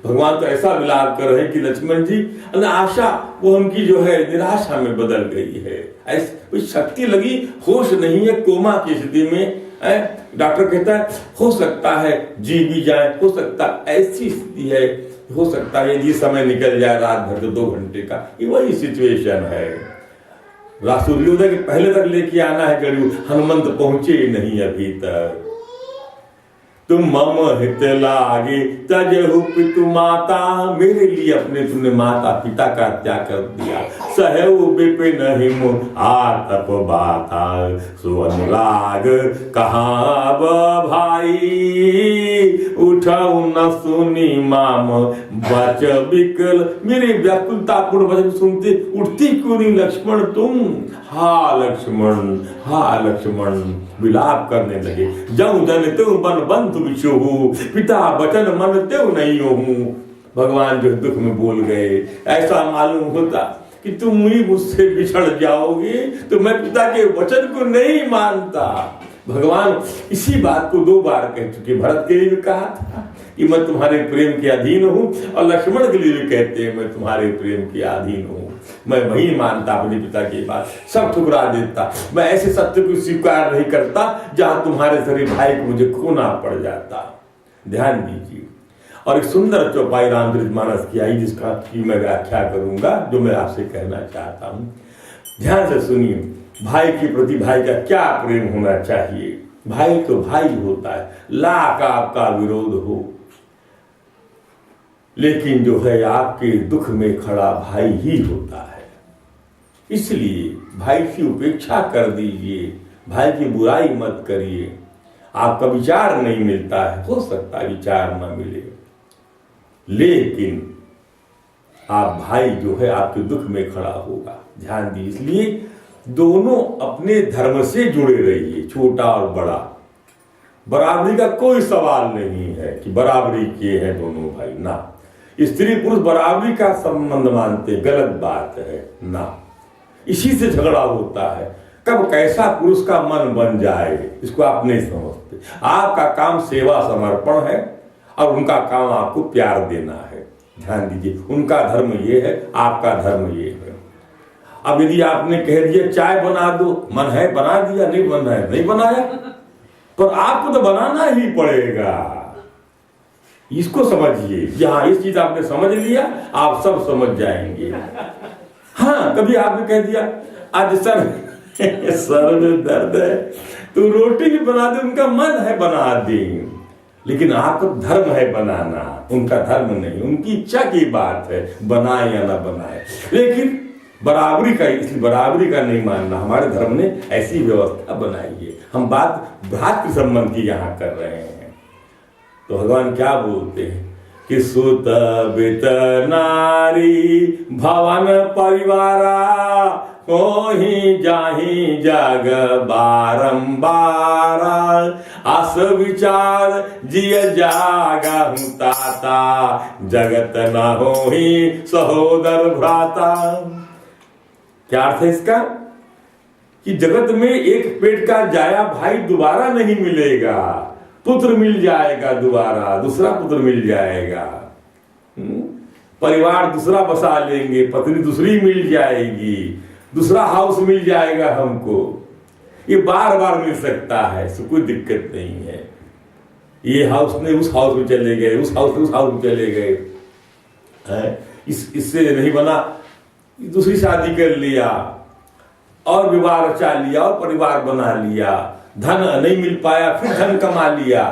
भगवान तो ऐसा विलाप कर रहे हैं कि लक्ष्मण जी आशा वो उनकी जो है निराशा में बदल गई है, ऐसी कोई शक्ति लगी, होश नहीं है, कोमा की स्थिति में। डॉक्टर कहता है हो सकता है जी भी जाए, हो सकता ऐसी स्थिति है, हो सकता है यदि समय निकल जाए रात भर तो 2 घंटे का, ये वही सिचुएशन है। सूर्योदय के पहले तक लेके आना है गरुड़, हनुमंत पहुंचे नहीं अभी तक। तुम मम हित लागे तजहु पितु माता, मेरे लिए अपने तुमने माता पिता का त्याग कर दिया। सहु विपिन हिम आतप बाता, सो अनुराग कहाँ भाई, उठाऊ न सुनी माम बच विकल। मेरी व्याकुलतापूर्ण वचन सुनते उठती क्यों नहीं लक्ष्मण तुम? हा लक्ष्मण, हा लक्ष्मण, विलाप करने लगे। जऊ जन त्यों बन बंधु विशोहु, पिता बचन मन त्यों नहीं होहूं। भगवान जो दुख में बोल गए, ऐसा मालूम होता कि तुम ही मुझसे बिछड़ जाओगे तो मैं पिता के वचन को नहीं मानता। भगवान इसी बात को 2 बार कह चुके। भरत के लिए भी कहा था कि मैं तुम्हारे प्रेम के अधीन हूँ, और लक्ष्मण के लिए भी कहते हैं मैं तुम्हारे प्रेम के अधीन हूँ। मैं वही मानता अपने पिता की बात, सब ठुकरा देता। मैं ऐसे सत्य को स्वीकार नहीं करता जहां तुम्हारे सरे भाई को मुझे खोना पड़ जाता। ध्यान दीजिए। और एक सुंदर चौपाई रामचरितमानस की आई, जिसका की मैं व्याख्या करूंगा, जो मैं आपसे कहना चाहता हूं। ध्यान से सुनिए। भाई के प्रति भाई का क्या प्रेम होना चाहिए। भाई तो भाई होता है, लाख आपका विरोध हो, लेकिन जो है आपके दुख में खड़ा भाई ही होता है। इसलिए भाई की उपेक्षा कर दीजिए, भाई की बुराई मत करिए। आपका विचार नहीं मिलता है, हो सकता है विचार न मिले, लेकिन आप भाई जो है आपके दुख में खड़ा होगा। ध्यान दीजिए। इसलिए दोनों अपने धर्म से जुड़े रहिए, छोटा और बड़ा। बराबरी का कोई सवाल नहीं है कि बराबरी किए हैं दोनों भाई, ना। स्त्री पुरुष बराबरी का संबंध मानते, गलत बात है ना। इसी से झगड़ा होता है। कब कैसा पुरुष का मन बन जाए इसको आप नहीं समझते। आपका काम सेवा समर्पण है और उनका काम आपको प्यार देना है। ध्यान दीजिए। उनका धर्म ये है, आपका धर्म ये है। अब यदि आपने कह दिया चाय बना दो, मन है बना दिया, नहीं मन है नहीं बनाया, पर आपको तो बनाना ही पड़ेगा। इसको समझिए। हाँ, इस चीज आपने समझ लिया, आप सब समझ जाएंगे। हाँ, कभी आपने कह दिया आज सर में दर्द है तो रोटी भी बना दे, उनका मन है बना दे, लेकिन आपका धर्म है बनाना, उनका धर्म नहीं, उनकी इच्छा की बात है, बनाए या ना बनाए। लेकिन बराबरी का, इसलिए बराबरी का नहीं मानना। हमारे धर्म ने ऐसी व्यवस्था बनाई है। हम बात भ्रातृ संबंध की यहाँ कर रहे हैं। तो भगवान क्या बोलते हैं कि सुत बित नारी भवन परिवारा, कोहि जाहि जग बारंबार, अस विचार जिय जागा ताता, जगत न होहि सहोदर भ्राता। क्या अर्थ है इसका? कि जगत में एक पेट का जाया भाई दोबारा नहीं मिलेगा। पुत्र मिल जाएगा दोबारा, दूसरा पुत्र मिल जाएगा, परिवार दूसरा बसा लेंगे, पत्नी दूसरी मिल जाएगी, दूसरा हाउस मिल जाएगा हमको। ये बार बार मिल सकता है, इससे कोई दिक्कत नहीं है। ये हाउस ने उस हाउस में चले गए, उस हाउस ने उस हाउस में चले गए, इससे नहीं बना, दूसरी शादी कर लिया और विवाह रचा लिया और परिवार बना लिया। धन नहीं मिल पाया, फिर धन कमा लिया,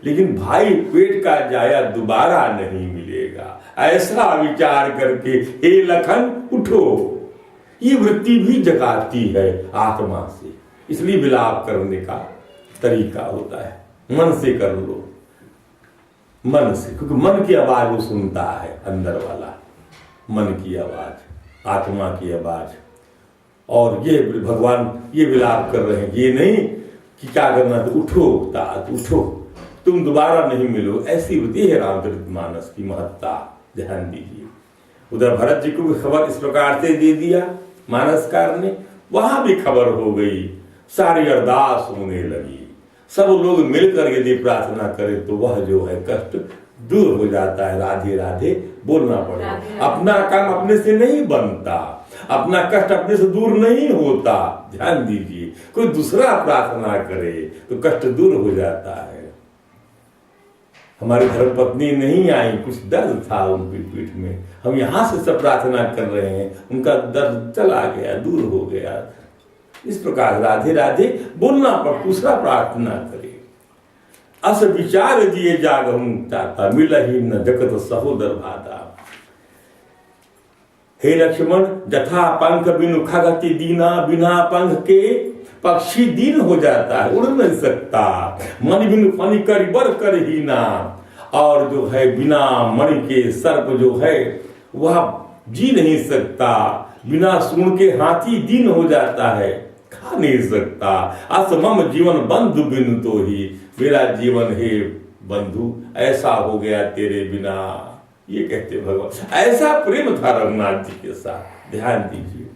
लेकिन भाई पेट का जाया दोबारा नहीं मिलेगा। ऐसा विचार करके हे लखन उठो। ये वृत्ति भी जगाती है आत्मा से। इसलिए विलाप करने का तरीका होता है, मन से कर लो, मन से, क्योंकि मन की आवाज वो सुनता है, अंदर वाला मन की आवाज। आत्मा की आवाज। और ये भगवान ये विलाप कर रहे हैं, ये नहीं कि क्या करना, तो उठो तात उठो, तुम दोबारा नहीं मिलो। ऐसी होती है रामचरितमानस की महत्ता, ध्यान दीजिए। उधर भरत जी को भी खबर इस प्रकार से दे दिया मानसकार ने, वहां भी खबर हो गई, सारी अरदास होने लगी। सब लोग मिलकर यदि प्रार्थना करें तो वह जो है कष्ट दूर हो जाता है। राधे राधे बोलना पड़ेगा। अपना काम अपने से नहीं बनता, अपना कष्ट अपने से दूर नहीं होता। ध्यान दीजिए, कोई दूसरा प्रार्थना करे तो कष्ट दूर हो जाता है। हमारी धर्मपत्नी नहीं आई, कुछ दर्द था उनकी पीठ में, हम यहां से सब प्रार्थना कर रहे हैं, उनका दर्द चला गया, दूर हो गया। इस प्रकार राधे राधे बोलना पर दूसरा प्रार्थना करे। अस विचार दिए जागहूं चाहता, मिलही न जगत सहोदर भाता। हे लक्ष्मण, जथा पंख बिनु खगति दीना, बिना पंख के पक्षी दीन हो जाता है, उड़ नहीं सकता। मणि बिनु फणि करि बर कर हीना, और जो है बिना मणि के सर्प जो है वह जी नहीं सकता। बिना सूंड के हाथी दीन हो जाता है, खा नहीं सकता। असमम जीवन बंधु बिनु तो ही, मेरा जीवन हे बंधु ऐसा हो गया तेरे बिना। ये कहते भगवान, ऐसा प्रेम था रघुनाथ जी के साथ। ध्यान दीजिए,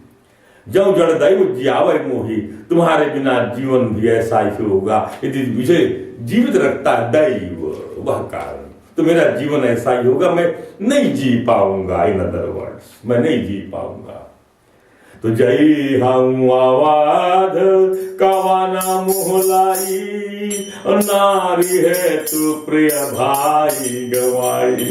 जो जड़ दैव जियावे मोही, तुम्हारे बिना जीवन भी ऐसा ही होगा। यदि मुझे जीवित रखता दैव वह कारण, तो मेरा जीवन ऐसा ही होगा, मैं नहीं जी पाऊंगा। इन अदर वर्ड्स, मैं नहीं जी पाऊंगा। तो जय हम आवाध कवाना मोहलाई, नारी है तू प्रिय भाई गवाई।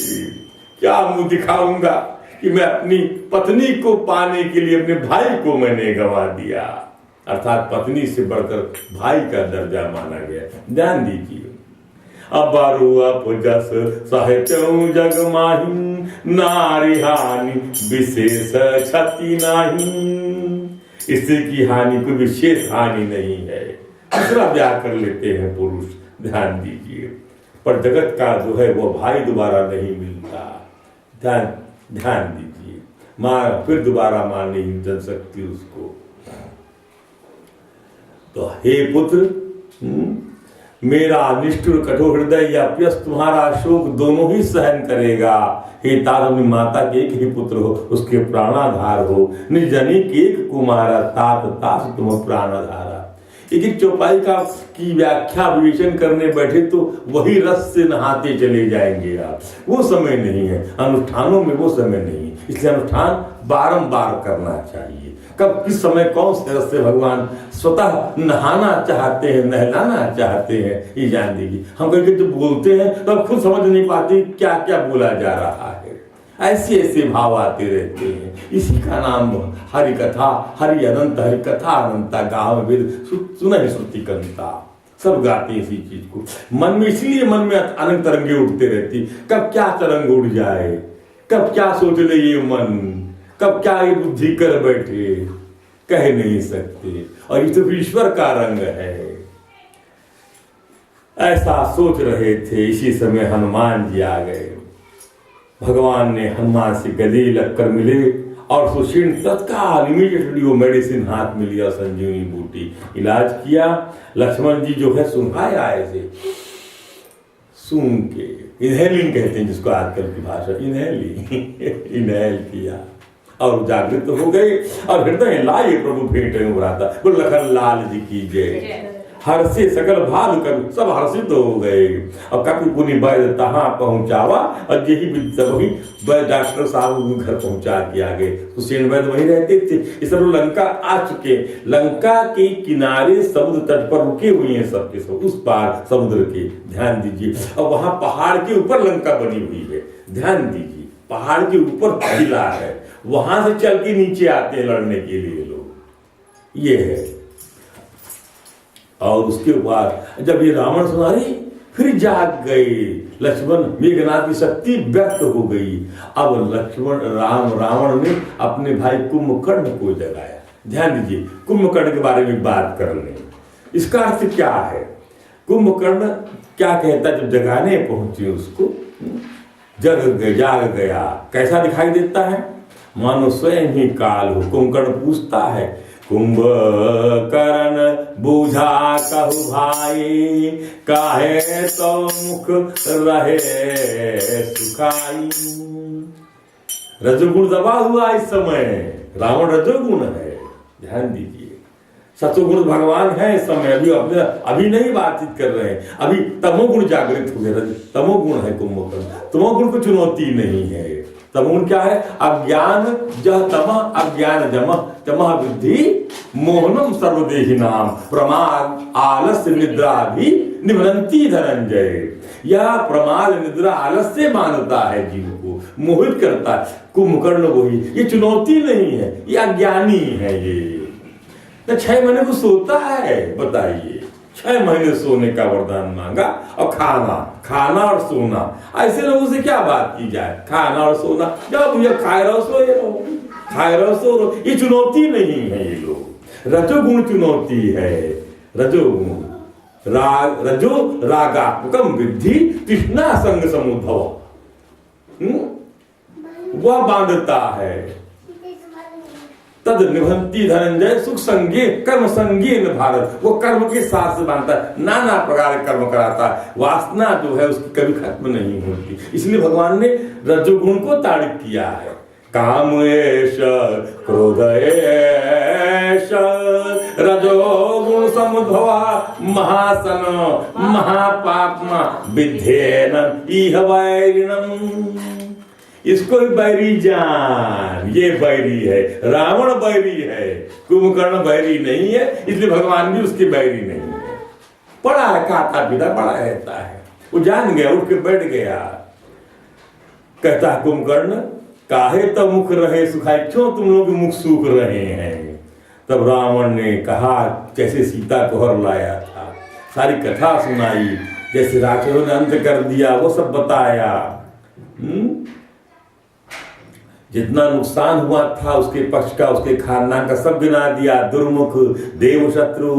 क्या मुंह दिखाऊंगा कि मैं अपनी पत्नी को पाने के लिए अपने भाई को मैंने गंवा दिया। अर्थात पत्नी से बढ़कर भाई का दर्जा माना गया। ध्यान दीजिए, अबारू अपजस साहित्यं जग माही, नारी हानि विशेष क्षति नहीं। स्त्री की हानि कोई विशेष हानि नहीं है, दूसरा ब्याह कर लेते हैं पुरुष। ध्यान दीजिए, पर जगत का जो है वो भाई दोबारा नहीं मिलता। ध्यान दीजिए, माँ फिर दोबारा माँ नहीं जन सकती उसको। तो हे पुत्र, मेरा निष्ठुर कठोर हृदय या प्यस तुम्हारा शोक दोनों ही सहन करेगा। हे तारणी, माता के एक ही पुत्र हो, उसके प्राणाधार हो। निर्जनी के एक कुमारा, तात तास तुम प्राणाधारा। एक एक चौपाई का की व्याख्या विवेचन करने बैठे तो वही रस से नहाते चले जाएंगे आप। वो समय नहीं है, अनुष्ठानों में वो समय नहीं है। इसलिए अनुष्ठान बारंबार करना चाहिए। कब किस समय कौन से रस से भगवान स्वतः नहाना चाहते हैं, नहलाना चाहते हैं, ये जान दीजिए। हम कहीं जब बोलते हैं तो हम खुद समझ नहीं पाते क्या क्या बोला जा रहा है। ऐसे ऐसे भाव आते रहते हैं। इसी का नाम हरि कथा, हरि अनंत, हरि कथा अनंता। गाँव वेद सुना है श्रुति कंता, सब गाते हैं इसी चीज को। मन में इसलिए मन में अनंत तरंगे उठते रहती, कब क्या तरंग उड़ जाए, कब क्या सोच ले ये मन, कब क्या ये बुद्धि कर बैठे, कह नहीं सकते। और ये तो ईश्वर का रंग है। ऐसा सोच रहे थे, इसी समय हनुमान जी आ गए। भगवान ने हनुमान से गले लगकर मिले और सुशीर्ण तत्काल इमीडिएटली वो मेडिसिन हाथ में लिया, संजीवनी बूटी, इलाज किया। लक्ष्मण जी जो है सुंघाए आए थे, सूंघ के, इनहेलिंग कहते हैं जिसको आजकल की भाषा, इनहेलिंग इनहेल किया और जागृत हो गए। और हृदय लाए प्रभु भेंट उभराता, बोल लखन लाल जी की जय। हर्षे सकल भाग कर सब हर्षित हो गए। और कपि पुनि वैद्य तहां पहुंचावा, और यही वही वैद्य डॉक्टर साहब घर पहुंचा के आ गए। हुसैन वैद्य वहीं रहते थे। इस तरह लंका आ चुके, लंका के किनारे समुद्र तट पर रुके हुए हैं सबके सब, उस पार समुद्र के। ध्यान दीजिए, और वहां पहाड़ के ऊपर लंका बनी हुई है। ध्यान दीजिए, पहाड़ के ऊपर किला है, वहां से चल के नीचे आते हैं लड़ने के लिए लोग। ये है। और उसके बाद जब ये रावण सुनारी, फिर जाग गए लक्ष्मण। मेघनाथ की शक्ति व्यक्त हो गई। अब लक्ष्मण रावण ने अपने भाई कुंभकर्ण को जगाया। ध्यान दीजिए, कुंभकर्ण के बारे में बात कर लें। इसका अर्थ क्या है? कुंभकर्ण क्या कहता जब जगाने पहुंचे उसको, जाग गया। कैसा दिखाई देता है? मानो स्वयं ही काल हो। कुंभकर्ण पूछता है, कुंभकर्ण बूझा कहु भाई, काहे तो मुख रहे सुखाई। रजोगुण दबा हुआ इस समय, रावण रजोगुण है, ध्यान दीजिए। सत्वगुण भगवान है इस समय, अभी नहीं बातचीत कर रहे हैं, अभी तमोगुण जागृत हो गए। तमोगुण है कुंभकर्ण, तमोगुण को चुनौती नहीं है। तमोगुण क्या है? अज्ञान जह तम अज्ञान जम तमः विद्धि मोहनम सर्वदेहिनाम प्रमाद आलस्य निद्रा भी निभ्रंती धनंजय। यह प्रमाद निद्रा आलस्य मानता है, जीव को मोहित करता है। कुंभकर्ण वही, ये चुनौती नहीं है, ये अज्ञानी है। ये 6 महीने को सोता है, बताइए। 6 महीने सोने का वरदान मांगा, और खाना और सोना। ऐसे लोगों से क्या बात की जाए? खाना और सोना, जब भैया खाए रहो सोए रहो, खाए रहो सो रहो। ये चुनौती नहीं है, ये लोग रजोगुण चुनौती है। रजोगुण रजो रागात्मकम विद्धि तृष्णा संग समुद्भव, वह बांधता है। तद निभंती धनंजय सुख संगे कर्म संगे न भारत, वो कर्म के साथ से बांधता है, नाना प्रकार कर्म कराता है। वासना जो है उसकी कभी खत्म नहीं होती। इसलिए भगवान ने रजोगुण को ताड़ित किया है। काम एष क्रोध एष रजोगुण समुद्भवा महासन महापाप्मा विद्धेन इह वैरिणम्। इसको बैरी जान, ये बैरी है, रावण बैरी है, कुंभकर्ण बैरी नहीं है। इसलिए भगवान भी उसके बैरी नहीं है। पड़ा है, खाता पीता पड़ा रहता है। वो जान गया, उठ के बैठ गया। कहता है कुंभकर्ण, काहे तो मुख रहे सुखाई, क्यों तुम लोग मुख सूख रहे हैं? तब रावण ने कहा, कैसे सीता को हर लाया था, सारी कथा सुनाई, जैसे राक्षसों ने अंत कर दिया वो सब बताया। जितना नुकसान हुआ था उसके पक्ष का, उसके खानदान का सब गिना दिया। दुर्मुख, देव शत्रु,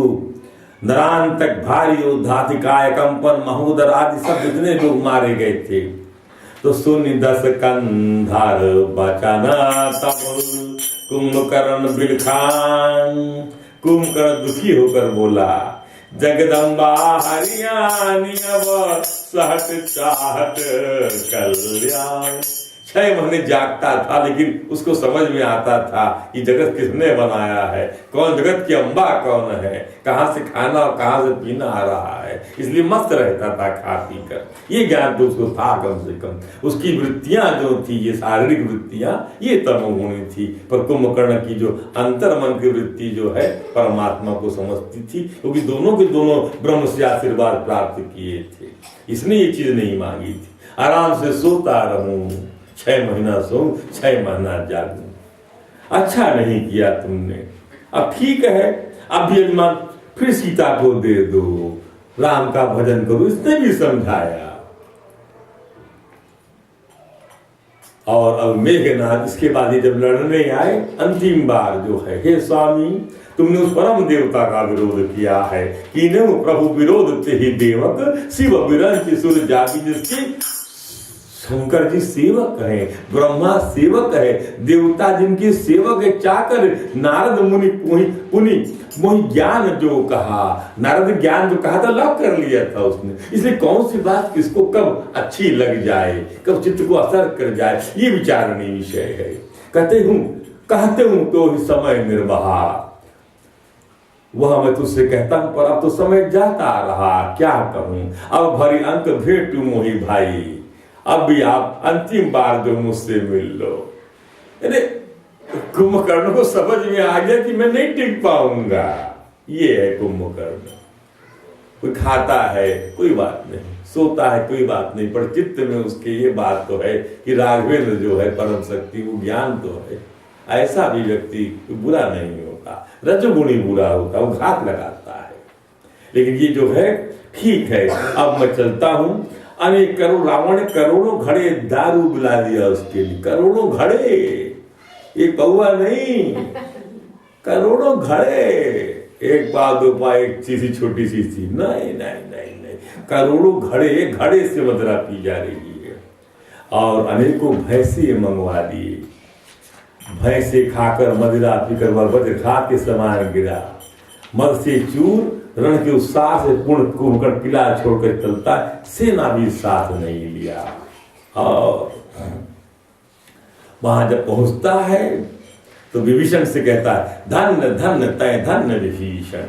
नरांतक, भारी योद्धाधिकाय कंपन, महोदर आदि सब जितने लोग मारे गए थे। तो सुनि 10 कंधार बचाना तब कुंभकर्ण बिलखान। कुंभकर्ण दुखी होकर बोला, जगदम्बा हरियाणी अब सहट चाहत कल्याण। 6 महीने जागता था, लेकिन उसको समझ में आता था कि जगत किसने बनाया है, कौन जगत की अम्बा कौन है, कहाँ से खाना और कहाँ से पीना आ रहा है। इसलिए मस्त रहता था खा पी कर। ये ज्ञान तो उसको था कम से कम। उसकी वृत्तियां जो थी, ये शारीरिक वृत्तियां, ये तमोगुणी थी। पर कुंभकर्ण की जो अंतर्मन की वृत्ति जो है, परमात्मा को समझती थी, क्योंकि दोनों के दोनों ब्रह्म से आशीर्वाद प्राप्त किए थे। इसने ये चीज नहीं मांगी थी, आराम से सोता रहूं, 6 महीना सो 6 महीना जागू। अच्छा नहीं किया तुमने। अब ठीक है, अब यजमान फिर सीता को दे दो, राम का भजन करो, इसने भी समझाया। और अब मेघनाथ इसके बाद ये जब लड़ने आए, अंतिम बार जो है, हे स्वामी तुमने उस परम देवता का विरोध किया है, कि प्रभु विरोध ते ही देवक शिव विरंच सुर जाति। जिसकी शंकर जी सेवक है, ब्रह्मा सेवक है, देवता जिनके सेवक है, चाकर। नारद मुनि पुनि मोहि ज्ञान जो कहा, नारद ज्ञान जो कहा था लॉक कर लिया था उसने। इसलिए कौन सी बात किसको कब अच्छी लग जाए, कब चित्त को असर कर जाए, ये विचारणीय विषय है। कहते हूं तो समय निर्वाहा, वह मैं तुझसे कहता हूं, पर अब तो समय जाता रहा, क्या कहूं। अब भरी अंक भेंटू मोहि भाई, अब भी आप अंतिम बार जो मुझसे मिल लो। अरे कुंभकर्ण को समझ में आ गया कि मैं नहीं टिक पाऊंगा। ये है कुंभकर्ण। कोई खाता है कोई बात नहीं, सोता है कोई बात नहीं, पर चित्त में उसके ये बात तो है कि राघवेंद्र जो है परम शक्ति, वो ज्ञान तो है। ऐसा भी व्यक्ति बुरा नहीं होता, रजोगुणी बुरा होता, वो घात लगाता है। लेकिन ये जो है ठीक है। अब मैं चलता हूं। अनेक करोड़, रावण ने करोड़ों घड़े दारू पिला दिया उसके लिए, करोड़ों घड़े, एक कौवा नहीं, करोड़ों घड़े। एक पा दो पा, एक चीज छोटी सी थी, नहीं नहीं नहीं नहीं, करोड़ों घड़े, घड़े से मदिरा पी जा रही है। और अनेकों भैंसे मंगवा दिए। भैंसे खाकर मदिरा पीकर वह वज्र घात के समान गिरा। मद से चूर रण के उत्साह से पूर्ण कुंभकर्ण किला छोड़कर चलता है, सेना भी साथ नहीं लिया। और वहां जब पहुंचता है तो विभीषण से कहता है, धन्य धन्य तय धन्य विभीषण,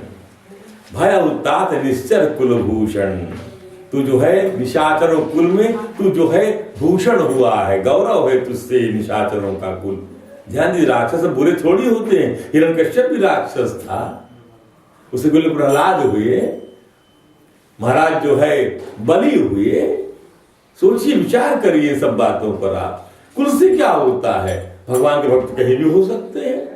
भय उतात निश्चर कुलभूषण। तू जो है निशाचरों कुल में तू जो है भूषण हुआ है, गौरव है तुझसे निशाचरों का कुल। ध्यान दीजिए, राक्षस बुरे थोड़ी होते हैं। हिरण्यकश्यप भी राक्षस था, उसे कुल प्रहलाद हुए, महाराज जो है बलि हुए। सोचिए, विचार करिए सब बातों पर आप। कुल से क्या होता है? भगवान के भक्त कहीं भी हो सकते हैं।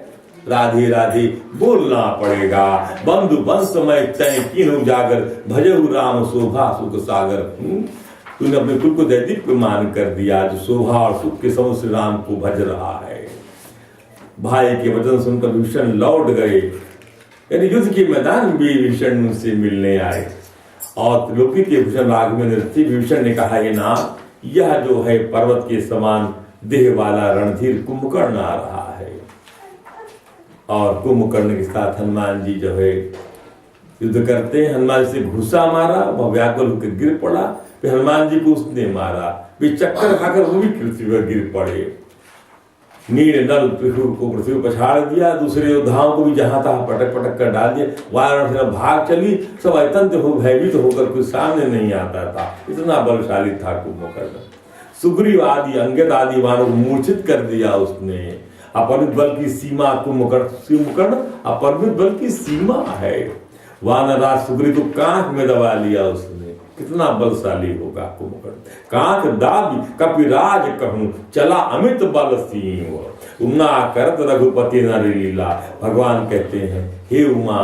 राधे राधे बोलना पड़ेगा। बंधु बंसमय तय कीन उजागर, भजहु राम शोभा सुख सागर। तूने अपने कुल को दैदीप्यमान कर दिया, जो शोभा और सुख के समूह श्री राम को भज रहा है। भाई के वचन सुनकर विभीषण लौट गए, यानी युद्ध के मैदान में विभीषण उनसे मिलने आए। और त्रिलोकी के भूषण राग में नृत्य विभीषण ने कहा, ये नाम यह जो है पर्वत के समान देह वाला रणधीर कुंभकर्ण आ रहा है। और कुंभकर्ण के साथ हनुमान जी जो है युद्ध करते हैं। हनुमान से घुसा मारा, वह व्याकुल होकर गिर पड़ा। फिर हनुमान जी को उसने मारा, वे चक्कर खाकर वो भी पृथ्वी पर गिर पड़े। नील नल त्रिशूल को पृथ्वी पर पछाड़ दिया। दूसरे योद्धाओं को भी जहां तहां पटक पटक कर डाल दिया। वाराणसी में भाग चली, सब अत्यंत हो भयभीत होकर कोई सामने नहीं आता था, इतना बलशाली था कुंभकर्ण। सुग्रीव आदि अंगद आदि वालों को मूर्छित कर दिया उसने। अपरिमित बल की सीमा कुंभकर्ण अपरिमित बल की सीमा है। वानराज सुग्रीव को कांख में दबा लिया उसने। कितना बलशाली होगा कुंभकर्ण। कांख दाबी कपिराज कहूं, चला अमित बल सिंह। उमा करत रघुपति नर लीला। भगवान कहते हैं, हे उमा।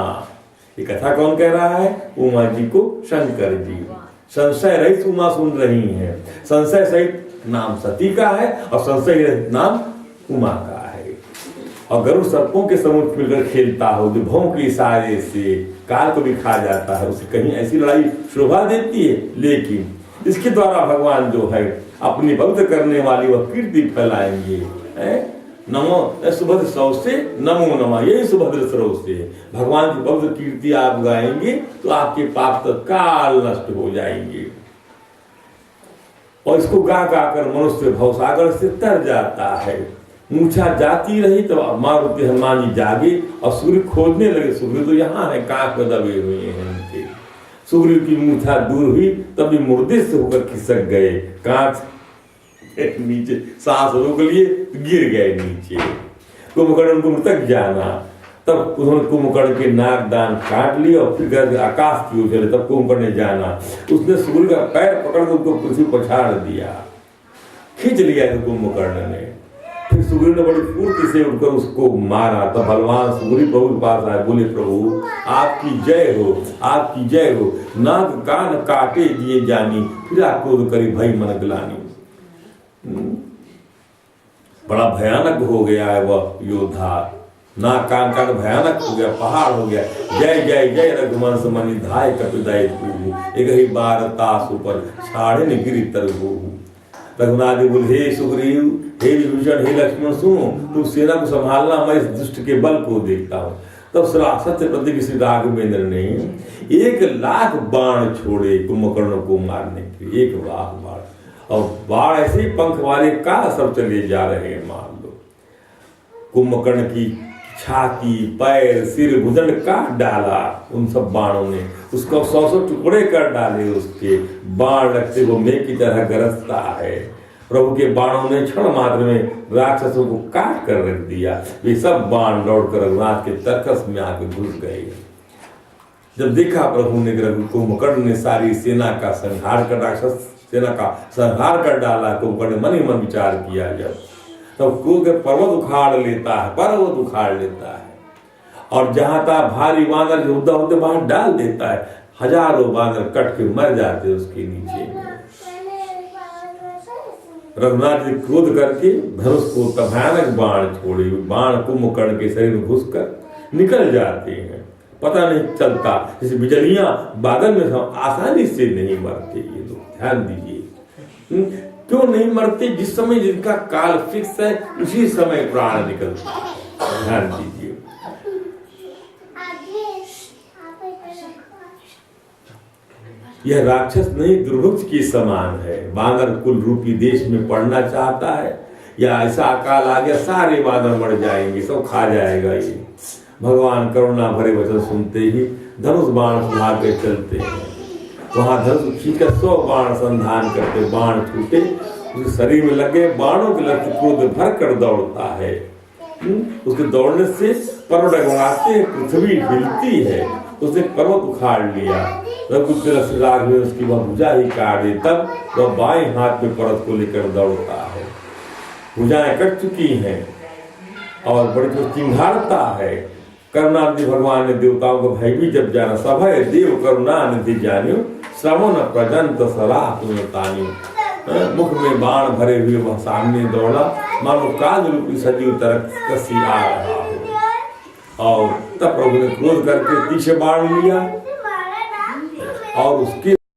ये कथा कौन कह रहा है? उमा जी को शंकर जी। संशय रहित उमा सुन रही हैं। संशय सहित नाम सती का है और संशय रहित नाम उमा का है। और गरुड़ सर्पों के समूह मिलकर खेलता हो, जो भौं के इशारे से काल को भी खा जाता है, उसे कहीं ऐसी लड़ाई शोभा देती है। लेकिन इसके द्वारा भगवान जो है अपनी भक्त करने वाली वह कीर्ति फैलाएंगे। नमो सुभद्र सौ से नमो नमः, यही सुभद्र सरो से भगवान की भक्त कीर्ति आप गाएंगे तो आपके पाप तत्काल नष्ट हो जाएंगे। और इसको गा गा कर मनुष्य भवसागर से तर जाता है। मूछा जाती रही तो मारुति हनुमान जी जागे और सुग्रीव खोजने लगे। सुग्रीव तो यहाँ है, कांख में दबे हुए हैं उनके। सुग्रीव की मूछा दूर हुई तभी मुर्दे से होकर खिसक गए। कांच नीचे सांस रोक लिए, गिर गए नीचे। कुंभकर्ण उनको मृतक जाना। तब उन्होंने कुंभकर्ण के नाक दान काट लिया और फिर आकाश की ओर चले। तब कुंभकर्ण ने जाना, उसने सुग्रीव का पैर पकड़कर उसको पृथ्वी पर छाड़ दिया, खींच लिया कुंभकर्ण ने। फिर सुग्रीव ने बड़ी फुर्ती से उठकर उसको मारा। तब बलवान सुग्रीव प्रभु के पास आए, बोले प्रभु आपकी जय हो, आपकी जय हो। नाक कान काटे दिए जानी, फिर आपको करी भई मन ग्लानि। बड़ा भयानक हो गया है वह योद्धा। नाक कान कान भयानक हो गया, पहाड़ हो गया। जय जय जय रघुवंश मणि धाय कपिदाय तू, एक ही बार तास ऊपर छाड़े न गिरी तरबू। रघुनाथ जी बोले, हे सुग्रीव, हे विभीषण, हे लक्ष्मण, सुनो, तुम सेना को संभालना, मैं इस दुष्ट के बल को देखता हूँ। तब सत्य प्रति श्री राघवेंद्र ने 1,00,000 बाण छोड़े कुंभकर्ण को मारने के लिए। 1,00,000 बाण, और बाण ऐसे पंख वाले का सब चले जा रहे हैं। मान लो कुंभकर्ण की छाती, पैर, सिर, भुजंड काट डाला उन सब बाणों ने। उसको 100 टुकड़े कर डाले। उसके बाण लगते वो मेघ की तरह गरजता है। प्रभु के बाणों ने क्षण मात्र में राक्षसों को काट कर रख दिया। वे सब बाण दौड़कर रघुनाथ के तरकस में आके घुस गए। जब देखा प्रभु ने कुंभकर्ण ने सारी सेना का संहार कर, राक्षस सेना का संहार कर डाला, कुंभकर्ण मन ही मन विचार किया। जब तब क्रोध पर्वत उखाड़ लेता है, पर्वत उखाड़ लेता है, और जहां तहां भारी वानर जो उद्धा होते बाहर डाल देता है। हजारों वानर कट के मर जाते उसके नीचे। रघुनाथ जी क्रोध करके धनुष को भयानक बाण छोड़े। बाण कुंभकर्ण के शरीर में घुसकर निकल जाते हैं, पता नहीं चलता। जैसे बिजलियां बादल में आसानी से नहीं मरते ये लोग, ध्यान दीजिए। क्यों नहीं मरते? जिस समय जिनका काल फिक्स है उसी समय प्राण निकलता है। ध्यान दीजिए। यह राक्षस नहीं, दुर्भिक्ष के समान है। बानर कुल रूपी देश में पड़ना चाहता है, या ऐसा अकाल आ गया सारे बानर मर जाएंगे, सब खा जाएगा ये। भगवान करुणा भरे वचन सुनते ही धनुष बाण सुधा के चलते हैं। वहां धनुष खींचकर 100 बाण संधान करते, बाण छूटे उसके शरीर में लगे, बाणों के लग क्रोध भर कर दौड़ता है। उसके दौड़ने से पर्वत डगमगाते, पृथ्वी हिलती है। उसने पर्वत उखाड़ लिया, राग में उसकी वह भुजा ही काट दी। तब वह बाएं हाथ में पर्वत को लेकर दौड़ता है। भुजाएं कट चुकी हैं और बड़ी जो चिंघाड़ता है। करुणानिधि भगवान ने देवताओं को भय भी जब जाना, सभय देव करुणानिधि जानियो, श्रवण प्रजंत सलाह तानियो। मुख में बाण भरे हुए वह सामने दौड़ा, मानो काल रूपी सजीव तरफ कसी आ रहा हो। और तब प्रभु ने क्रोध करके पीछे बाण लिया और उसके